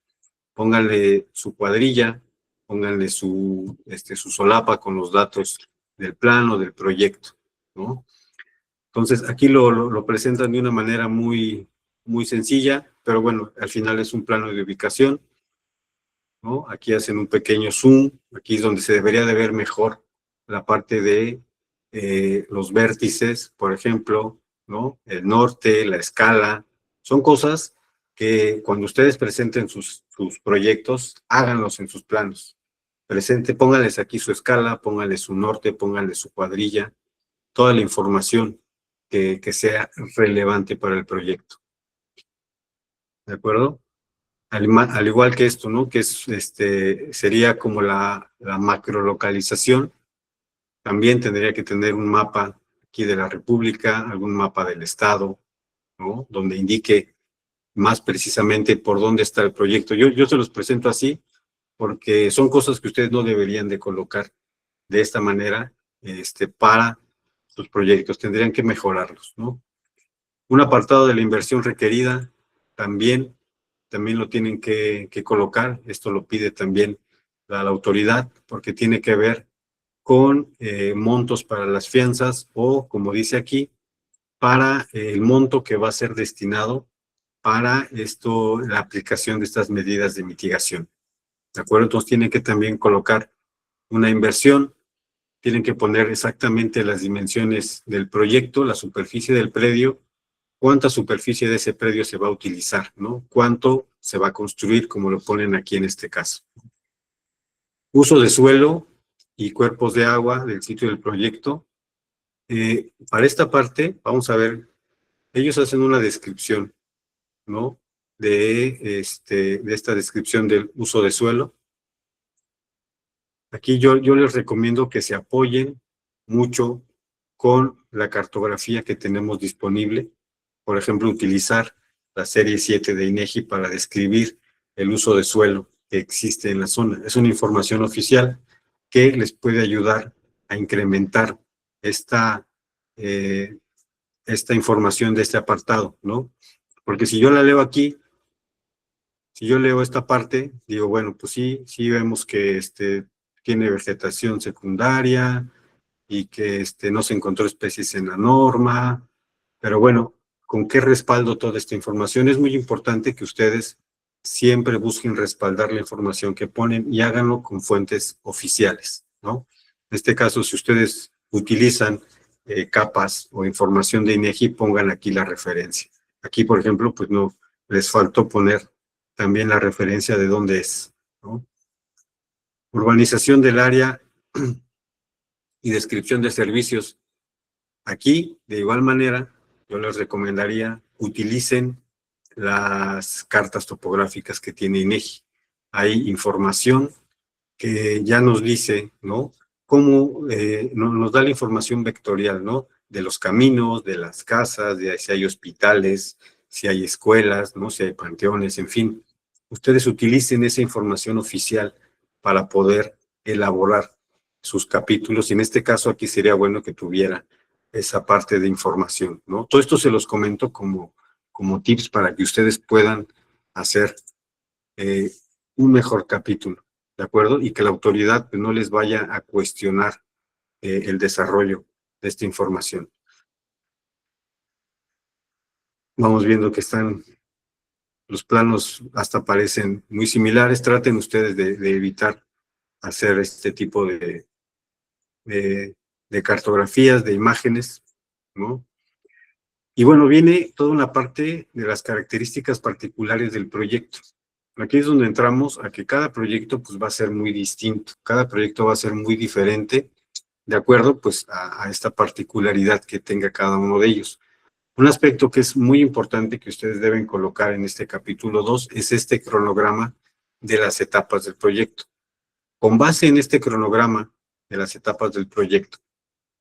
Pónganle su cuadrilla, pónganle su solapa con los datos del plano, del proyecto, ¿no? Entonces, aquí lo presentan de una manera muy, muy sencilla, pero bueno, al final es un plano de ubicación, ¿no? Aquí hacen un pequeño zoom, aquí es donde se debería de ver mejor la parte de los vértices, por ejemplo, ¿no? El norte, la escala, son cosas que cuando ustedes presenten sus proyectos, háganlos en sus planos. Pónganles aquí su escala, pónganle su norte, pónganle su cuadrilla, toda la información que sea relevante para el proyecto. ¿De acuerdo? Al igual que esto, ¿no? Que es, sería como la macrolocalización. También tendría que tener un mapa aquí de la República, algún mapa del Estado, ¿no? Donde indique más precisamente por dónde está el proyecto. Yo se los presento así porque son cosas que ustedes no deberían de colocar de esta manera para sus proyectos. Tendrían que mejorarlos, ¿no? Un apartado de la inversión requerida también lo tienen que colocar. Esto lo pide también la autoridad, porque tiene que ver con montos para las fianzas o, como dice aquí, para el monto que va a ser destinado para la aplicación de estas medidas de mitigación. ¿De acuerdo? Entonces tienen que también colocar una inversión, tienen que poner exactamente las dimensiones del proyecto, la superficie del predio, cuánta superficie de ese predio se va a utilizar, ¿no? Cuánto se va a construir, como lo ponen aquí en este caso. Uso de suelo y cuerpos de agua del sitio del proyecto. Para esta parte, vamos a ver, ellos hacen una descripción, ¿no? De esta descripción del uso de suelo. Aquí yo les recomiendo que se apoyen mucho con la cartografía que tenemos disponible. Por ejemplo, utilizar la serie 7 de INEGI para describir el uso de suelo que existe en la zona. Es una información oficial que les puede ayudar a incrementar esta información de este apartado, ¿no? Porque si yo la leo aquí, si yo leo esta parte, digo, bueno, pues sí vemos que tiene vegetación secundaria y que no se encontró especies en la norma, pero bueno, ¿con qué respaldo toda esta información? Es muy importante que ustedes siempre busquen respaldar la información que ponen y háganlo con fuentes oficiales, ¿no? En este caso, si ustedes utilizan capas o información de INEGI, pongan aquí la referencia. Aquí, por ejemplo, pues no, les faltó poner también la referencia de dónde es, ¿no? Urbanización del área y descripción de servicios. Aquí, de igual manera, yo les recomendaría utilicen las cartas topográficas que tiene INEGI. Hay información que ya nos dice, ¿no? Cómo nos da la información vectorial, ¿no? De los caminos, de las casas, de si hay hospitales, si hay escuelas, ¿no? Si hay panteones, en fin. Ustedes utilicen esa información oficial para poder elaborar sus capítulos. Y en este caso aquí sería bueno que tuviera esa parte de información, ¿no? Todo esto se los comento como tips para que ustedes puedan hacer un mejor capítulo, ¿de acuerdo? Y que la autoridad pues, no les vaya a cuestionar el desarrollo de esta información. Vamos viendo que los planos hasta parecen muy similares. Traten ustedes de evitar hacer este tipo de cartografías, de imágenes, ¿no? Y bueno, viene toda una parte de las características particulares del proyecto. Aquí es donde entramos a que cada proyecto pues va a ser muy distinto, cada proyecto va a ser muy diferente, de acuerdo pues a esta particularidad que tenga cada uno de ellos. Un aspecto que es muy importante que ustedes deben colocar en este capítulo 2 es este cronograma de las etapas del proyecto. Con base en este cronograma de las etapas del proyecto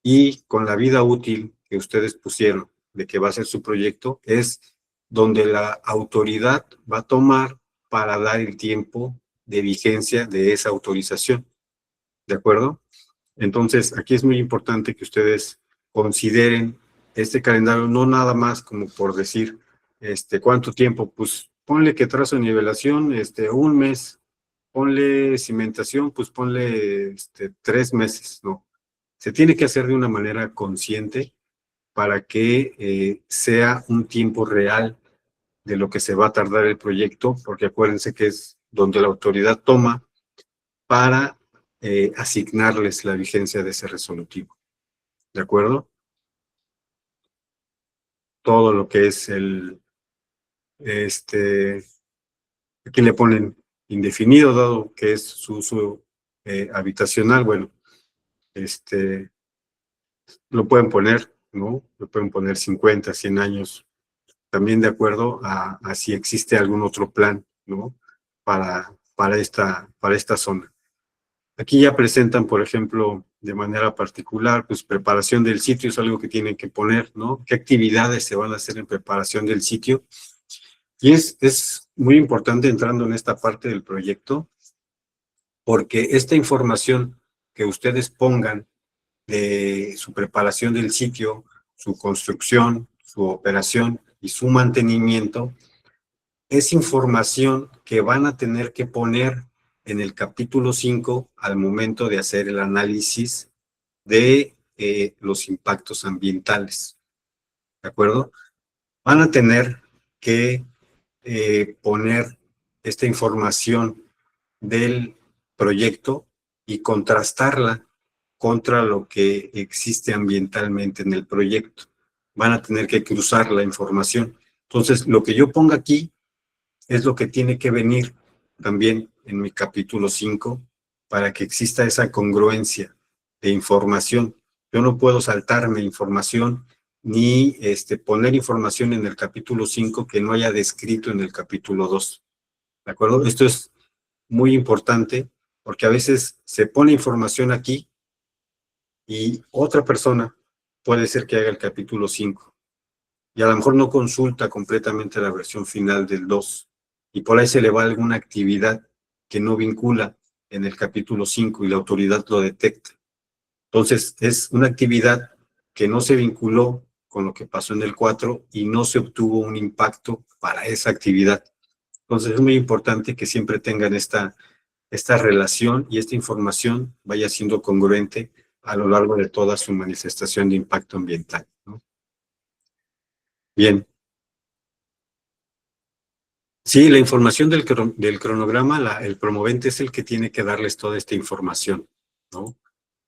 y con la vida útil que ustedes pusieron de que va a ser su proyecto, es donde la autoridad va a tomar para dar el tiempo de vigencia de esa autorización. ¿De acuerdo? Entonces, aquí es muy importante que ustedes consideren este calendario, no nada más como por decir, ¿cuánto tiempo? Pues ponle que trazo de nivelación, un mes, ponle cimentación, pues ponle 3 meses, ¿no? Se tiene que hacer de una manera consciente para que sea un tiempo real de lo que se va a tardar el proyecto, porque acuérdense que es donde la autoridad toma para asignarles la vigencia de ese resolutivo. ¿De acuerdo? Todo lo que es aquí le ponen indefinido, dado que es su uso habitacional, bueno, lo pueden poner, ¿no? Lo pueden poner 50, 100 años, también de acuerdo a si existe algún otro plan, ¿no? Para esta zona. Aquí ya presentan, por ejemplo, de manera particular, pues preparación del sitio es algo que tienen que poner, ¿no? ¿Qué actividades se van a hacer en preparación del sitio? Y es muy importante entrando en esta parte del proyecto, porque esta información que ustedes pongan de su preparación del sitio, su construcción, su operación y su mantenimiento, es información que van a tener que poner en el capítulo 5 al momento de hacer el análisis de los impactos ambientales. ¿De acuerdo? Van a tener que poner esta información del proyecto y contrastarla contra lo que existe ambientalmente en el proyecto. Van a tener que cruzar la información. Entonces, lo que yo ponga aquí es lo que tiene que venir también en mi capítulo 5 para que exista esa congruencia de información. Yo no puedo saltarme información ni poner información en el capítulo 5 que no haya descrito en el capítulo 2. ¿De acuerdo? Esto es muy importante porque a veces se pone información aquí y otra persona puede ser que haga el capítulo 5 y a lo mejor no consulta completamente la versión final del 2 y por ahí se le va alguna actividad que no vincula en el capítulo 5 y la autoridad lo detecta. Entonces, es una actividad que no se vinculó con lo que pasó en el 4 y no se obtuvo un impacto para esa actividad. Entonces, es muy importante que siempre tengan esta relación y esta información vaya siendo congruente a lo largo de toda su manifestación de impacto ambiental, ¿no? Bien. Sí, la información del cronograma, el promovente es el que tiene que darles toda esta información, ¿no?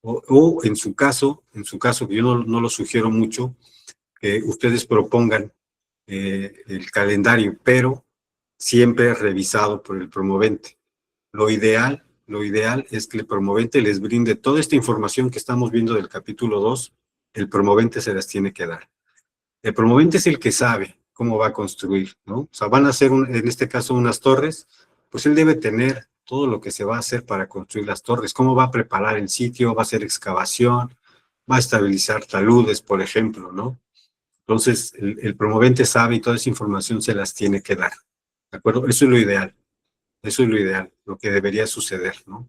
O en su caso, que yo no lo sugiero mucho, que ustedes propongan el calendario, pero siempre revisado por el promovente. Lo ideal es que el promovente les brinde toda esta información que estamos viendo del capítulo 2, el promovente se las tiene que dar. El promovente es el que sabe cómo va a construir, ¿no? O sea, van a hacer, en este caso, unas torres, pues él debe tener todo lo que se va a hacer para construir las torres, cómo va a preparar el sitio, va a hacer excavación, va a estabilizar taludes, por ejemplo, ¿no? Entonces, el promovente sabe y toda esa información se las tiene que dar, ¿de acuerdo? Eso es lo ideal, lo que debería suceder, ¿no?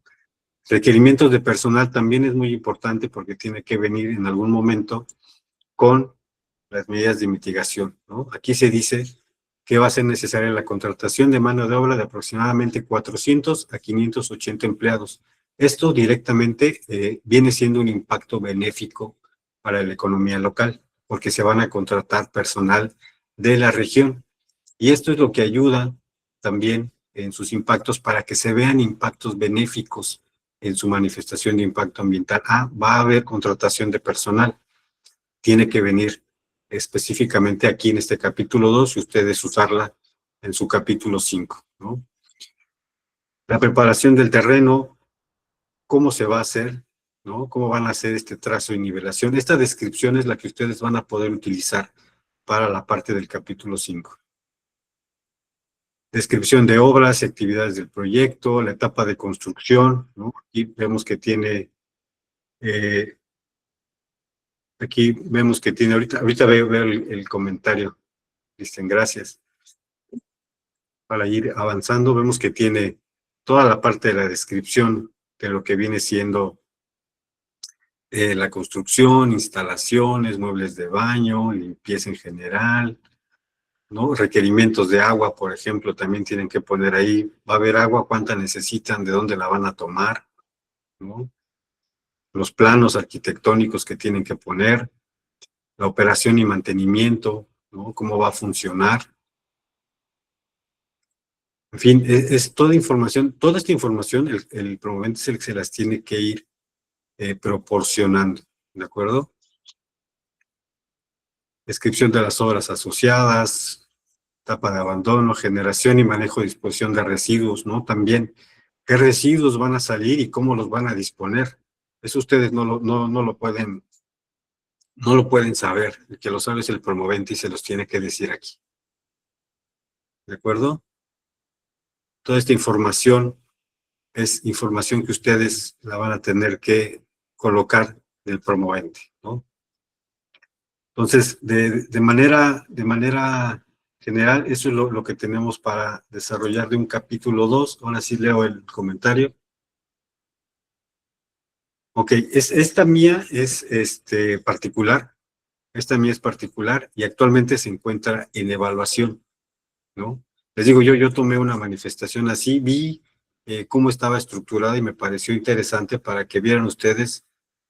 Requerimientos de personal también es muy importante porque tiene que venir en algún momento con las medidas de mitigación, ¿no? Aquí se dice que va a ser necesaria la contratación de mano de obra de aproximadamente 400 a 580 empleados. Esto directamente viene siendo un impacto benéfico para la economía local, porque se van a contratar personal de la región. Y esto es lo que ayuda también en sus impactos para que se vean impactos benéficos en su manifestación de impacto ambiental. Va a haber contratación de personal. Tiene que venir específicamente aquí en este capítulo 2 y ustedes usarla en su capítulo 5, ¿no? La preparación del terreno, cómo se va a hacer, ¿no? Cómo van a hacer este trazo y nivelación. Esta descripción es la que ustedes van a poder utilizar para la parte del capítulo 5. Descripción de obras y actividades del proyecto, la etapa de construcción, ¿no? Aquí vemos que tiene ahorita veo el comentario. Cristian, gracias. Para ir avanzando, vemos que tiene toda la parte de la descripción de lo que viene siendo la construcción, instalaciones, muebles de baño, limpieza en general, ¿no? Requerimientos de agua, por ejemplo, también tienen que poner ahí, va a haber agua, cuánta necesitan, de dónde la van a tomar, ¿no? Los planos arquitectónicos que tienen que poner, la operación y mantenimiento, ¿no? Cómo va a funcionar. En fin, es toda esta información, el promovente es el que se las tiene que ir proporcionando, ¿de acuerdo? Descripción de las obras asociadas, etapa de abandono, generación y manejo de disposición de residuos, ¿no? También, ¿qué residuos van a salir y cómo los van a disponer? Eso ustedes no lo pueden saber. El que lo sabe es el promovente y se los tiene que decir aquí. ¿De acuerdo? Toda esta información es información que ustedes la van a tener que colocar del promovente, ¿no? Entonces, de manera general, eso es lo que tenemos para desarrollar de un capítulo 2. Ahora sí leo el comentario. Ok, esta mía es particular. Esta mía es particular y actualmente se encuentra en evaluación, ¿no? Les digo, yo tomé una manifestación así, vi cómo estaba estructurada y me pareció interesante para que vieran ustedes,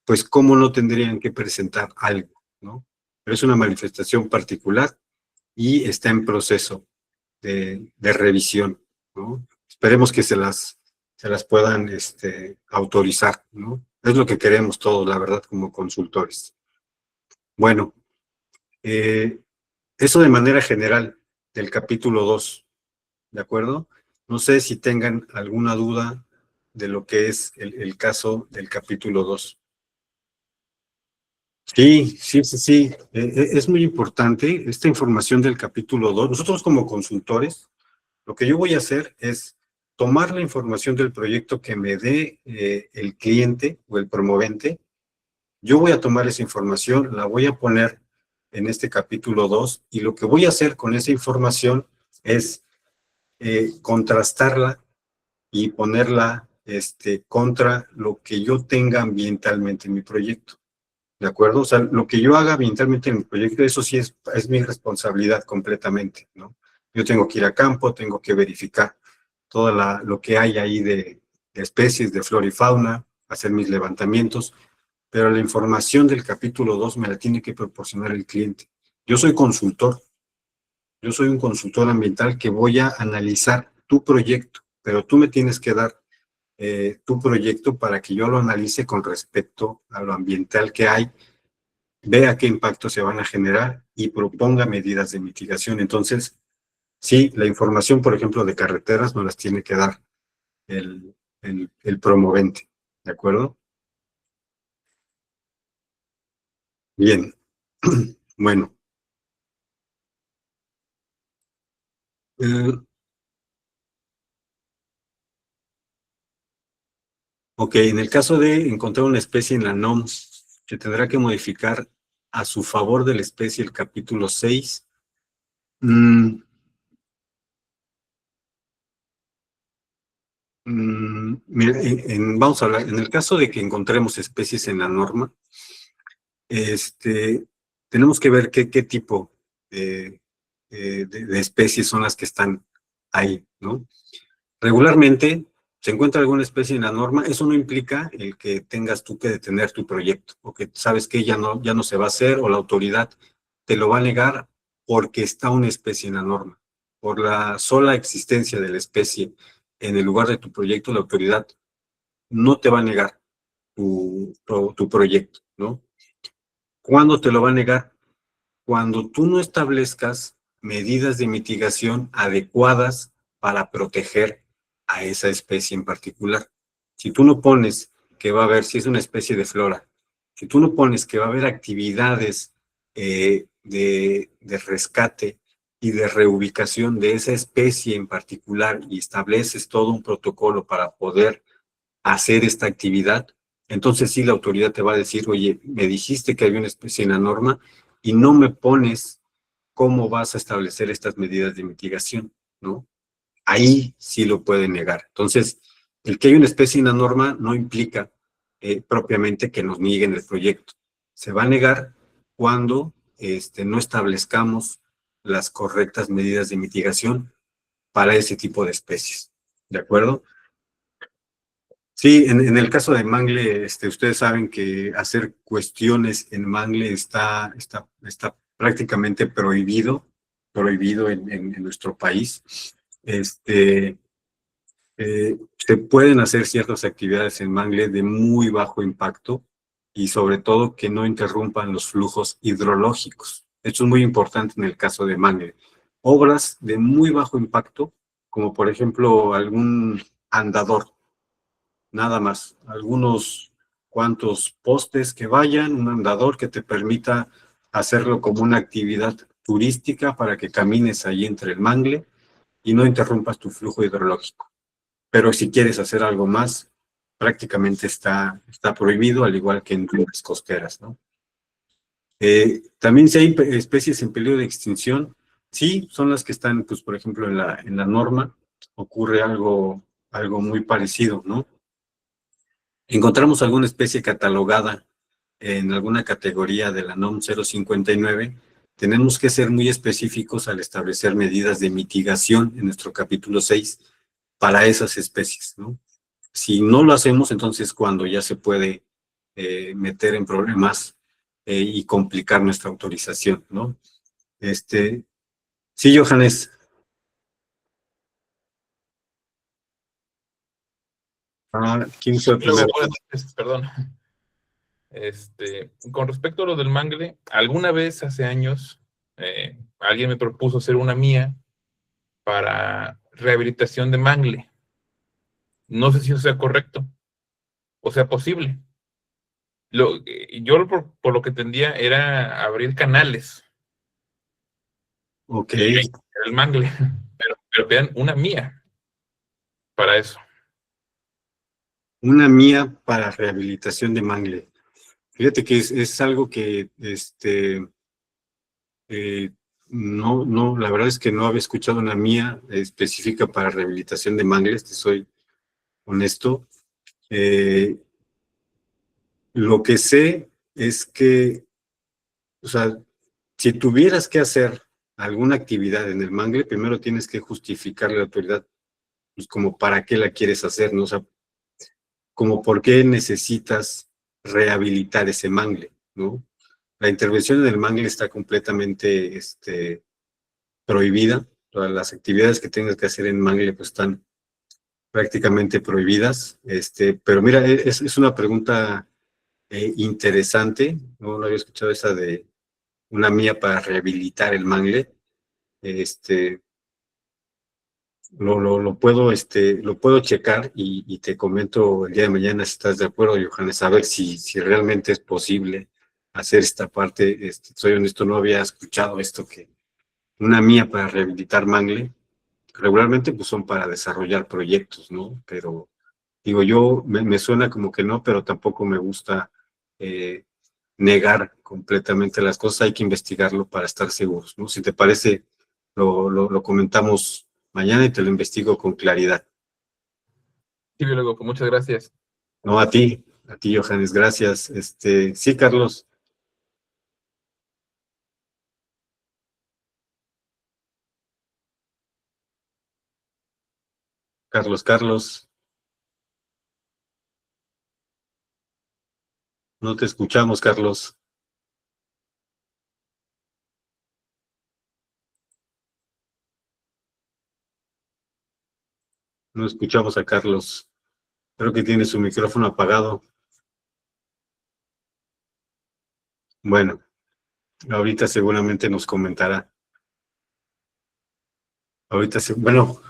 pues, cómo no tendrían que presentar algo, ¿no? Pero es una manifestación particular y está en proceso de revisión, ¿no? Esperemos que se las puedan autorizar, ¿no? Es lo que queremos todos, la verdad, como consultores. Bueno, eh, eso de manera general del capítulo 2, ¿de acuerdo? No sé si tengan alguna duda de lo que es el caso del capítulo 2. Sí, sí, sí, sí. Es muy importante esta información del capítulo 2. Nosotros como consultores, lo que yo voy a hacer es tomar la información del proyecto que me dé el cliente o el promovente. Yo voy a tomar esa información, la voy a poner en este capítulo 2 y lo que voy a hacer con esa información es contrastarla y ponerla contra lo que yo tenga ambientalmente en mi proyecto. ¿De acuerdo? O sea, lo que yo haga ambientalmente en mi proyecto, eso sí es mi responsabilidad completamente, ¿no? Yo tengo que ir a campo, tengo que verificar todo lo que hay ahí de especies, de flora y fauna, hacer mis levantamientos, pero la información del capítulo 2 me la tiene que proporcionar el cliente. Yo soy consultor, yo soy un consultor ambiental que voy a analizar tu proyecto, pero tú me tienes que dar tu proyecto para que yo lo analice con respecto a lo ambiental que hay, vea qué impactos se van a generar y proponga medidas de mitigación. Entonces, sí, la información, por ejemplo, de carreteras nos las tiene que dar el promovente, ¿de acuerdo? Bien, bueno. Eh, ok, en el caso de encontrar una especie en la NOM, se tendrá que modificar a su favor de la especie el capítulo 6. Mira, vamos a hablar, en el caso de que encontremos especies en la norma, tenemos que ver qué tipo de, de especies son las que están ahí, ¿no? Regularmente se encuentra alguna especie en la norma, eso no implica el que tengas tú que detener tu proyecto, o que sabes que ya no se va a hacer, o la autoridad te lo va a negar porque está una especie en la norma. Por la sola existencia de la especie en el lugar de tu proyecto, la autoridad no te va a negar tu proyecto, ¿no? ¿Cuándo te lo va a negar? Cuando tú no establezcas medidas de mitigación adecuadas para proteger a esa especie en particular. Si tú no pones que va a haber, si es una especie de flora, si tú no pones que va a haber actividades de rescate y de reubicación de esa especie en particular y estableces todo un protocolo para poder hacer esta actividad, entonces sí la autoridad te va a decir, oye, me dijiste que había una especie en la norma y no me pones cómo vas a establecer estas medidas de mitigación, ¿no? Ahí sí lo puede negar. Entonces, el que hay una especie en la norma no implica propiamente que nos nieguen el proyecto. Se va a negar cuando no establezcamos las correctas medidas de mitigación para ese tipo de especies. ¿De acuerdo? Sí, en el caso de Mangle, ustedes saben que hacer cuestiones en Mangle está prácticamente prohibido en nuestro país. Este, Se pueden hacer ciertas actividades en Mangle de muy bajo impacto y sobre todo que no interrumpan los flujos hidrológicos. Esto es muy importante en el caso de Mangle. Obras de muy bajo impacto, como por ejemplo algún andador, nada más, algunos cuantos postes que vayan, un andador que te permita hacerlo como una actividad turística para que camines ahí entre el mangle y no interrumpas tu flujo hidrológico. Pero si quieres hacer algo más, prácticamente está prohibido, al igual que en rutas costeras, ¿no? También si hay especies en peligro de extinción, sí, son las que están, pues, por ejemplo, en la norma, ocurre algo muy parecido, ¿no? encontramos alguna especie catalogada en alguna categoría de la NOM 059, tenemos que ser muy específicos al establecer medidas de mitigación en nuestro capítulo 6 para esas especies, ¿no? Si no lo hacemos, entonces cuando ya se puede meter en problemas y complicar nuestra autorización, ¿no? Sí, Johannes. ¿Quién fue el Luego, primero? buenas noches, perdón. Con respecto a lo del mangle, alguna vez hace años alguien me propuso hacer una mía para rehabilitación de mangle. No sé si eso sea correcto o sea posible. Yo por lo que entendía era abrir canales Ok, y el mangle, pero vean, una mía para eso. una mía para rehabilitación de mangle. Fíjate que es algo que no, la verdad es que no había escuchado una mía específica para rehabilitación de mangles, te soy honesto. Lo que sé es que, o sea, si tuvieras que hacer alguna actividad en el mangle, primero tienes que justificarle a la autoridad, pues como para qué la quieres hacer, ¿no? O sea, como por qué necesitas rehabilitar ese mangle, ¿no? La intervención en el mangle está completamente prohibida. Todas las actividades que tengas que hacer en mangle pues están prácticamente prohibidas. Pero mira, es una pregunta interesante. No había escuchado esa de una mía para rehabilitar el mangle. Este, lo puedo checar y te comento el día de mañana si estás de acuerdo, Johannes, a ver si realmente es posible hacer esta parte. Soy honesto, no había escuchado esto que una mía para rehabilitar mangle. Regularmente pues son para desarrollar proyectos, ¿no? Pero digo, me suena como que no, pero tampoco me gusta eh, negar completamente las cosas, hay que investigarlo para estar seguros, ¿no? Si te parece, lo comentamos mañana y te lo investigo con claridad. Sí, biólogo, pues muchas gracias. No, a ti, Johannes, gracias. Sí, Carlos. Carlos, no te escuchamos, Carlos. No escuchamos a Carlos. Creo que tiene su micrófono apagado. Bueno, ahorita seguramente nos comentará. Bueno,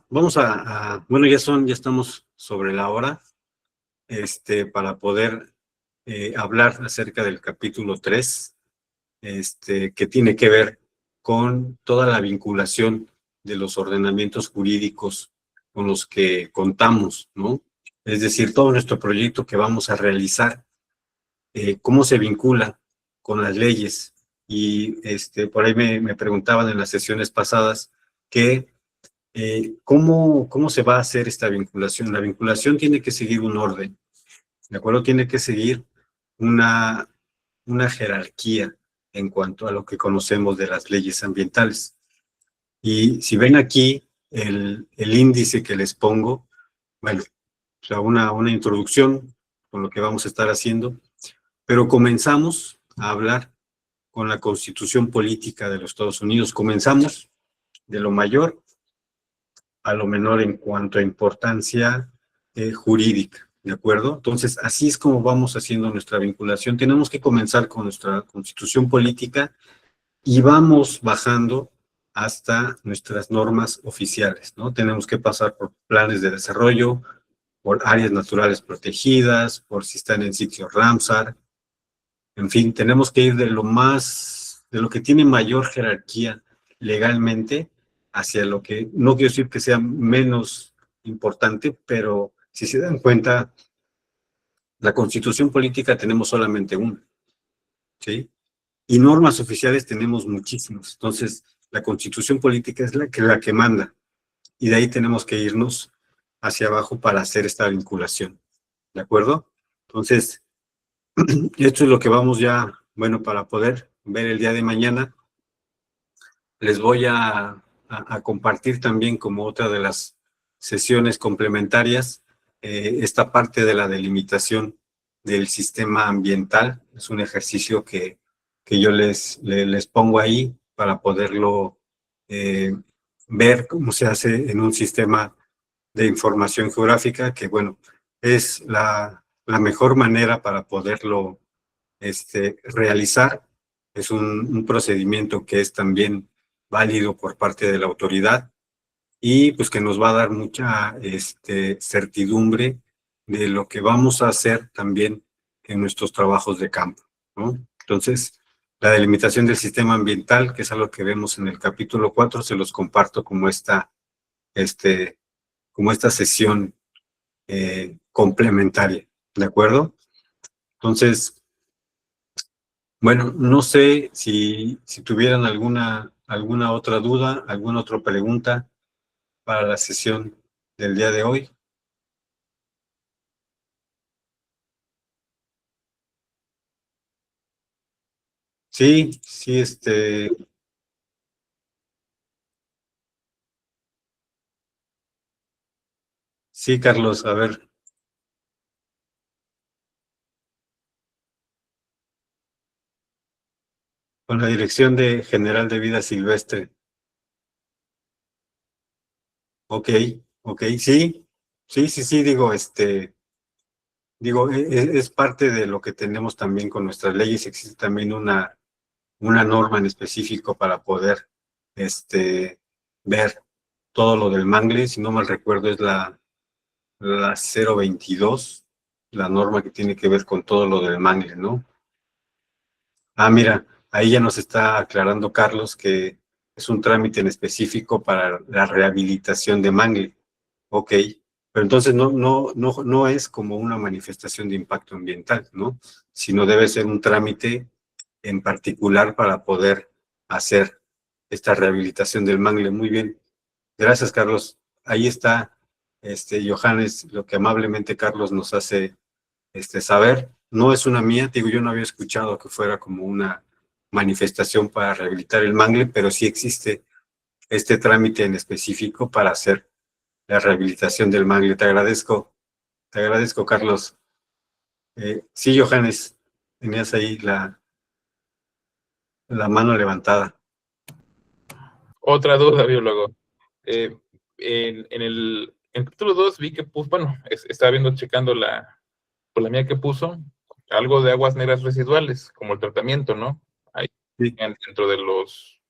vamos bueno, ya estamos sobre la hora, para poder hablar acerca del capítulo 3, que tiene que ver con toda la vinculación de los ordenamientos jurídicos con los que contamos, ¿no? Es decir, todo nuestro proyecto que vamos a realizar, cómo se vincula con las leyes. Y por ahí me preguntaban en las sesiones pasadas que ¿cómo se va a hacer esta vinculación? La vinculación tiene que seguir un orden, ¿de acuerdo? Tiene que seguir una, una jerarquía en cuanto a lo que conocemos de las leyes ambientales. Y si ven aquí el índice que les pongo, bueno, o sea, una introducción con lo que vamos a estar haciendo, pero comenzamos a hablar con la Constitución Política de los Estados Unidos. Comenzamos de lo mayor a lo menor en cuanto a importancia jurídica, ¿de acuerdo? Entonces, así es como vamos haciendo nuestra vinculación. Tenemos que comenzar con nuestra Constitución Política y vamos bajando hasta nuestras normas oficiales, ¿no? Tenemos que pasar por planes de desarrollo, por áreas naturales protegidas, por si están en sitios Ramsar. En fin, tenemos que ir de lo que tiene mayor jerarquía legalmente hacia lo que, no quiero decir que sea menos importante, pero si se dan cuenta, la Constitución Política tenemos solamente una, ¿sí? Y normas oficiales tenemos muchísimas. Entonces, la Constitución Política es la que manda. y de ahí tenemos que irnos hacia abajo para hacer esta vinculación, ¿de acuerdo? Entonces, esto es lo que vamos ya, bueno, para poder ver el día de mañana. Les voy a compartir también como otra de las sesiones complementarias esta parte de la delimitación del sistema ambiental. Es un ejercicio que yo les pongo ahí para poderlo ver cómo se hace en un sistema de información geográfica, que bueno, es la mejor manera para poderlo realizar. Es un procedimiento que es también válido por parte de la autoridad y pues que nos va a dar mucha certidumbre de lo que vamos a hacer también en nuestros trabajos de campo, ¿no? Entonces, la delimitación del sistema ambiental, que es algo que vemos en el capítulo 4, se los comparto como esta sesión complementaria, ¿de acuerdo? Entonces, bueno, no sé si tuvieran alguna otra duda, alguna otra pregunta para la sesión del día de hoy. Sí, sí, sí, Carlos, a ver, con la Dirección General de Vida Silvestre. Ok, ok, sí, sí, es parte de lo que tenemos también con nuestras leyes. Existe también una norma en específico para poder, ver todo lo del mangle. Si no mal recuerdo, es la 022, la norma que tiene que ver con todo lo del mangle, ¿no? Ah, mira, ahí ya nos está aclarando Carlos que es un trámite en específico para la rehabilitación de mangle. Ok, pero entonces no es como una manifestación de impacto ambiental, ¿no? Sino debe ser un trámite en particular para poder hacer esta rehabilitación del mangle. Muy bien. Gracias, Carlos. Ahí está, Johannes, lo que amablemente Carlos nos hace saber. No es una mía, digo, yo no había escuchado que fuera como una manifestación para rehabilitar el mangle, pero sí existe este trámite en específico para hacer la rehabilitación del mangle. Te agradezco, Carlos. Sí, Johannes, tenías ahí la mano levantada. Otra duda, biólogo. En el capítulo 2 vi que puso, bueno, estaba viendo, checando por la mía que puso, algo de aguas negras residuales, como el tratamiento, ¿no? Ahí Sí. dentro de los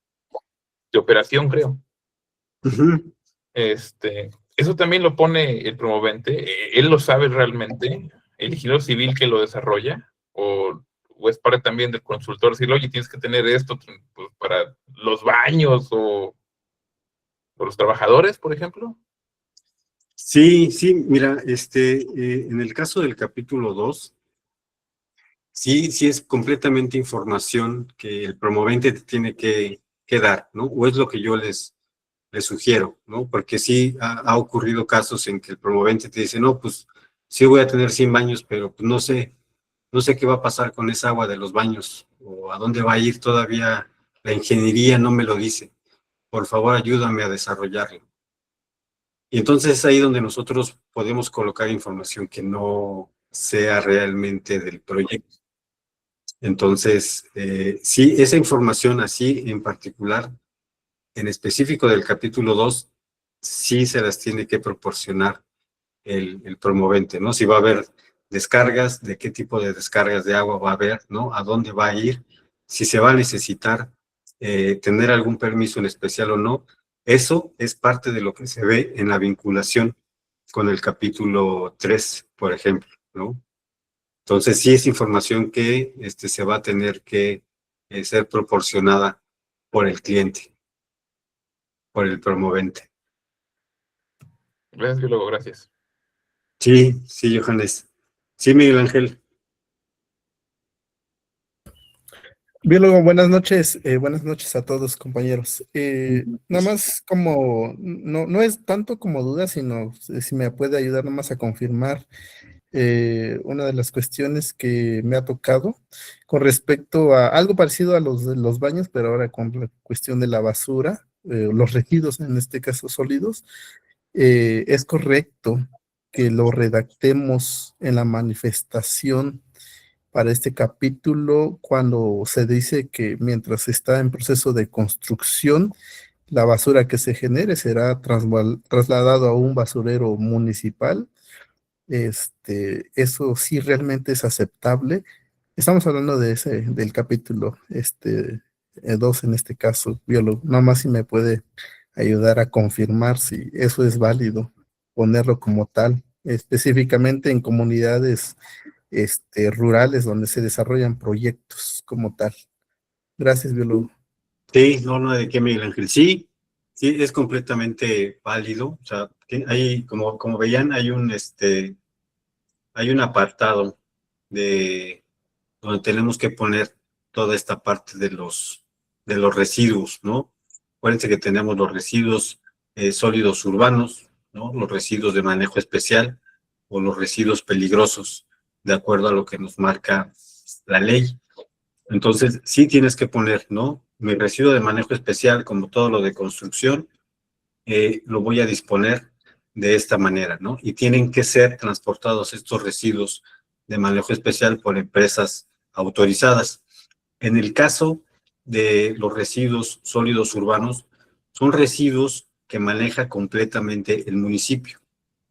de operación, creo. Ujú. Eso también lo pone el promovente. ¿Él lo sabe realmente? ¿El ingeniero civil que lo desarrolla? ¿O es parte también del consultor decir, oye, tienes que tener esto pues, para los baños o los trabajadores, por ejemplo? Sí, sí, mira, en el caso del capítulo 2, sí es completamente información que el promovente te tiene que dar, ¿no? O es lo que yo les sugiero, ¿no? Porque sí ha ocurrido casos en que el promovente te dice, no, pues sí voy a tener 100 baños, pero pues no sé qué va a pasar con esa agua de los baños o a dónde va a ir todavía, la ingeniería no me lo dice. Por favor, ayúdame a desarrollarlo. Y entonces es ahí donde nosotros podemos colocar información que no sea realmente del proyecto. Entonces, sí, esa información así en particular, en específico del capítulo 2, sí se las tiene que proporcionar el promovente, ¿no? Si va a haber descargas, de qué tipo de descargas de agua va a haber, ¿no? A dónde va a ir, si se va a necesitar tener algún permiso en especial o no. Eso es parte de lo que se ve en la vinculación con el capítulo 3, por ejemplo, ¿no? Entonces, sí es información que se va a tener que ser proporcionada por el cliente, por el promovente. Gracias, biólogo, gracias. Sí, sí, Johannes. Sí, Miguel Ángel. Biólogo, buenas noches a todos, compañeros. Nada más como, no es tanto como duda, sino si me puede ayudar nada más a confirmar una de las cuestiones que me ha tocado con respecto a algo parecido a los de los baños, pero ahora con la cuestión de la basura, los residuos, en este caso sólidos. ¿Es correcto que lo redactemos en la manifestación para este capítulo cuando se dice que mientras está en proceso de construcción, la basura que se genere será trasladado a un basurero municipal? Eso sí realmente es aceptable. Estamos hablando de del capítulo 2 en este caso, biólogo. Nada más si me puede ayudar a confirmar si eso es válido, ponerlo como tal, específicamente en comunidades rurales donde se desarrollan proyectos como tal. Gracias, biólogo. Sí, no, de qué, Miguel Ángel. Sí, sí, es completamente válido. O sea, hay, como veían, hay un apartado de donde tenemos que poner toda esta parte de los residuos, ¿no? Acuérdense que tenemos los residuos sólidos urbanos, ¿no? Los residuos de manejo especial o los residuos peligrosos, de acuerdo a lo que nos marca la ley. Entonces, sí tienes que poner, ¿no? Mi residuo de manejo especial, como todo lo de construcción, lo voy a disponer de esta manera, ¿no? Y tienen que ser transportados estos residuos de manejo especial por empresas autorizadas. En el caso de los residuos sólidos urbanos, son residuos que maneja completamente el municipio.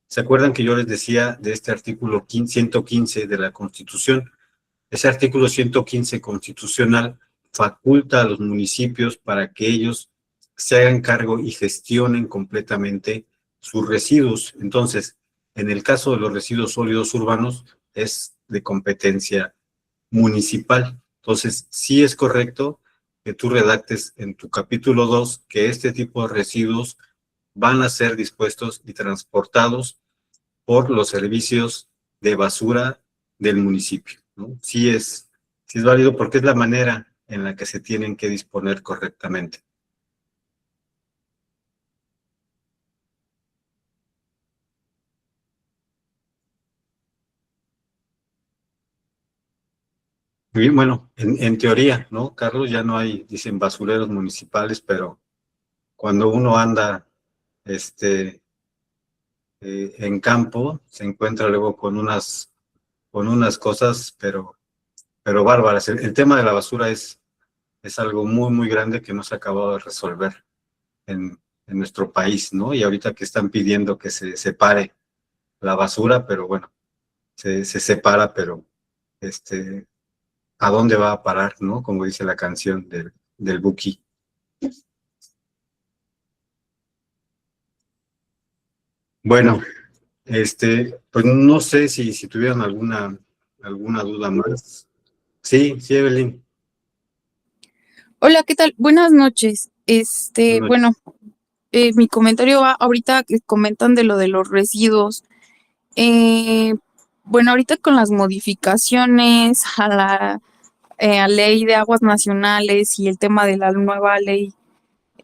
¿Se acuerdan que yo les decía de este artículo 115 de la Constitución? Ese artículo 115 constitucional faculta a los municipios para que ellos se hagan cargo y gestionen completamente sus residuos. Entonces, en el caso de los residuos sólidos urbanos, es de competencia municipal. Entonces, sí es correcto que tú redactes en tu capítulo 2 que este tipo de residuos van a ser dispuestos y transportados por los servicios de basura del municipio, ¿no? Sí es válido porque es la manera en la que se tienen que disponer correctamente. Muy bien, bueno, en teoría, ¿no, Carlos? Ya no hay, dicen, basureros municipales, pero cuando uno anda en campo, se encuentra luego con unas cosas, pero bárbaras. El tema de la basura es algo muy, muy grande que no se ha acabado de resolver en nuestro país, ¿no? Y ahorita que están pidiendo que se separe la basura, pero bueno, se separa, pero ¿a dónde va a parar, no? Como dice la canción del Buki. Bueno, pues no sé si tuvieran alguna duda más. Sí, Evelyn. Hola, ¿qué tal? Buenas noches. Buenas Bueno, mi comentario va ahorita que comentan de lo de los residuos. Eh, bueno, ahorita con las modificaciones a la ley de aguas nacionales y el tema de la nueva ley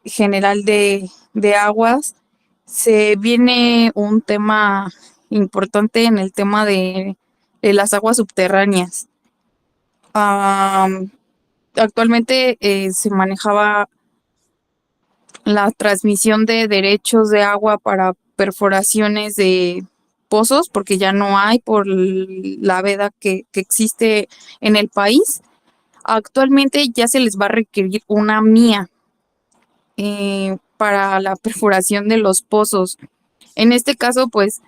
general de aguas, se viene un tema importante en el tema de las aguas subterráneas. Actualmente se manejaba la transmisión de derechos de agua para perforaciones de pozos, porque ya no hay por la veda que existe en el país. Actualmente ya se les va a requerir una mía para la perforación de los pozos. En este caso, pues,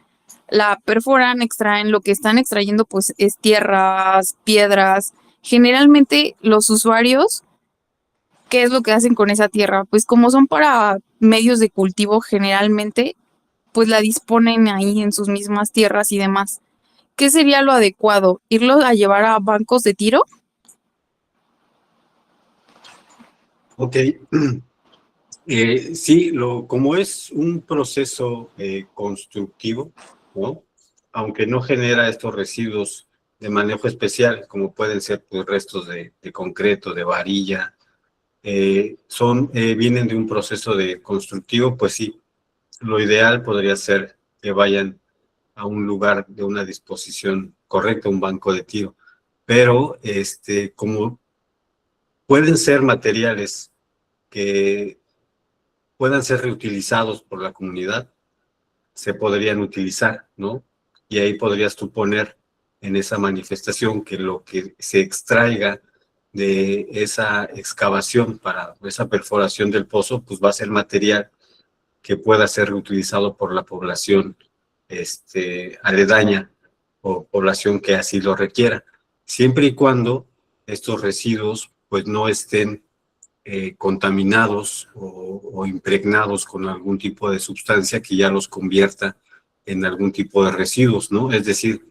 la perforan, extraen, lo que están extrayendo, pues, es tierras, piedras. Generalmente los usuarios, ¿qué es lo que hacen con esa tierra? Pues como son para medios de cultivo generalmente, pues la disponen ahí en sus mismas tierras y demás. ¿Qué sería lo adecuado? ¿Irlo a llevar a bancos de tiro? Ok. Sí, como es un proceso constructivo, ¿no? Aunque no genera estos residuos manejo especial, como pueden ser pues, restos de concreto, de varilla, vienen de un proceso de constructivo, pues sí, lo ideal podría ser que vayan a un lugar de una disposición correcta, un banco de tiro. Pero como pueden ser materiales que puedan ser reutilizados por la comunidad, se podrían utilizar, ¿no? Y ahí podrías tú poner en esa manifestación que lo que se extraiga de esa excavación para esa perforación del pozo, pues va a ser material que pueda ser reutilizado por la población aledaña o población que así lo requiera, siempre y cuando estos residuos pues no estén contaminados o impregnados con algún tipo de sustancia que ya los convierta en algún tipo de residuos, ¿no? Es decir,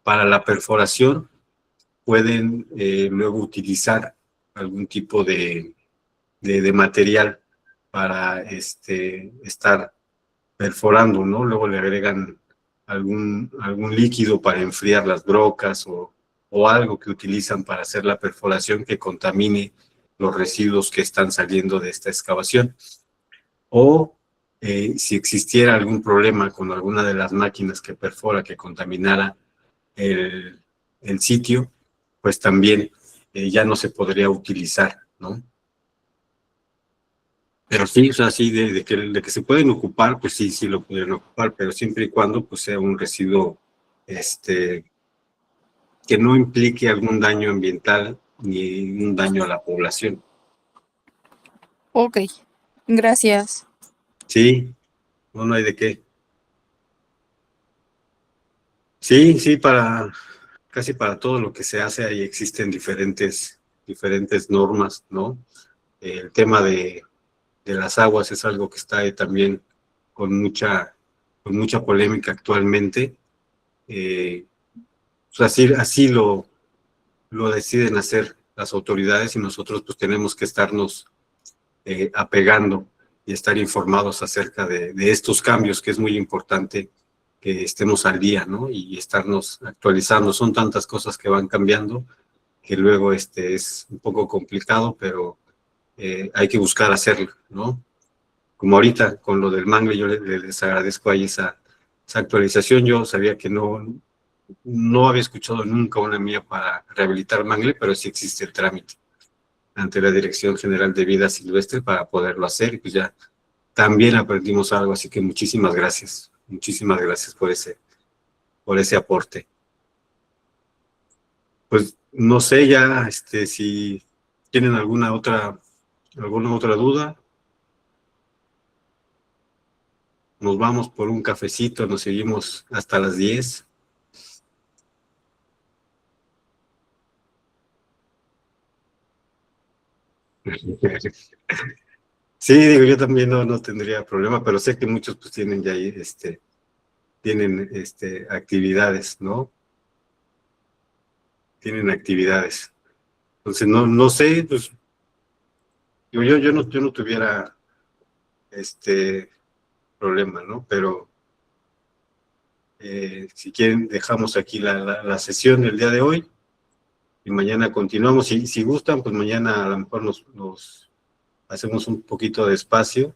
para la perforación pueden luego utilizar algún tipo de material para estar perforando, ¿no? Luego le agregan algún líquido para enfriar las brocas o algo que utilizan para hacer la perforación que contamine los residuos que están saliendo de esta excavación. O si existiera algún problema con alguna de las máquinas que perfora, que contaminara el sitio, pues también ya no se podría utilizar, ¿no? Pero sí, o sea, sí, de que se pueden ocupar, pues sí, sí lo pueden ocupar, pero siempre y cuando pues sea un residuo que no implique algún daño ambiental ni un daño a la población. Ok, gracias. Sí, no hay de qué. Sí, sí, casi para todo lo que se hace ahí existen diferentes normas, ¿no? El tema de las aguas es algo que está también con mucha polémica actualmente. Pues así lo deciden hacer las autoridades y nosotros pues tenemos que estarnos apegando y estar informados acerca de estos cambios, que es muy importante que estemos al día, ¿no? Y estarnos actualizando. Son tantas cosas que van cambiando que luego es un poco complicado, pero hay que buscar hacerlo, ¿no? Como ahorita con lo del mangle, yo les agradezco ahí esa actualización. Yo sabía que no había escuchado nunca una mía para rehabilitar mangle, pero sí existe el trámite ante la Dirección General de Vida Silvestre para poderlo hacer, y pues ya también aprendimos algo, así que muchísimas gracias por ese aporte. Pues no sé ya si tienen alguna otra duda. Nos vamos por un cafecito, nos seguimos hasta las 10. Sí, digo, yo también no tendría problema, pero sé que muchos pues tienen ya ahí, tienen actividades, ¿no? Tienen actividades. Entonces, no sé, pues, yo no tuviera problema, ¿no? Pero si quieren, dejamos aquí la sesión del día de hoy y mañana continuamos. Si gustan, pues mañana a lo mejor nos hacemos un poquito de espacio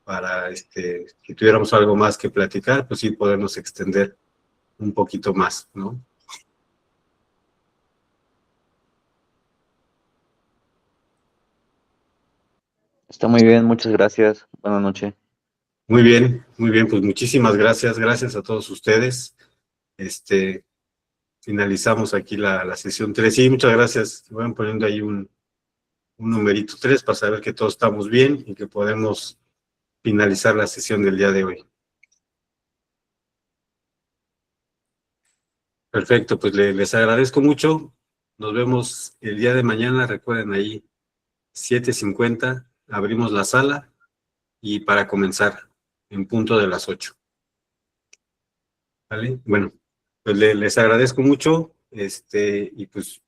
para, si tuviéramos algo más que platicar, pues sí, podernos extender un poquito más, ¿no? Está muy bien, muchas gracias. Buenas noches. Muy bien, pues muchísimas gracias a todos ustedes. Finalizamos aquí la sesión 3. Sí, muchas gracias. Voy poniendo ahí un numerito 3 para saber que todos estamos bien y que podemos finalizar la sesión del día de hoy. Perfecto, pues les agradezco mucho. Nos vemos el día de mañana. Recuerden ahí, 7:50, abrimos la sala y para comenzar en punto de las 8. ¿Vale? Bueno, pues les agradezco mucho y pues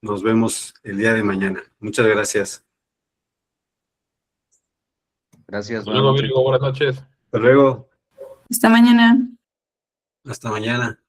nos vemos el día de mañana. Muchas gracias. Gracias, Hasta buenas luego, noches. Virgo, buenas noches. Hasta luego. Hasta mañana. Hasta mañana.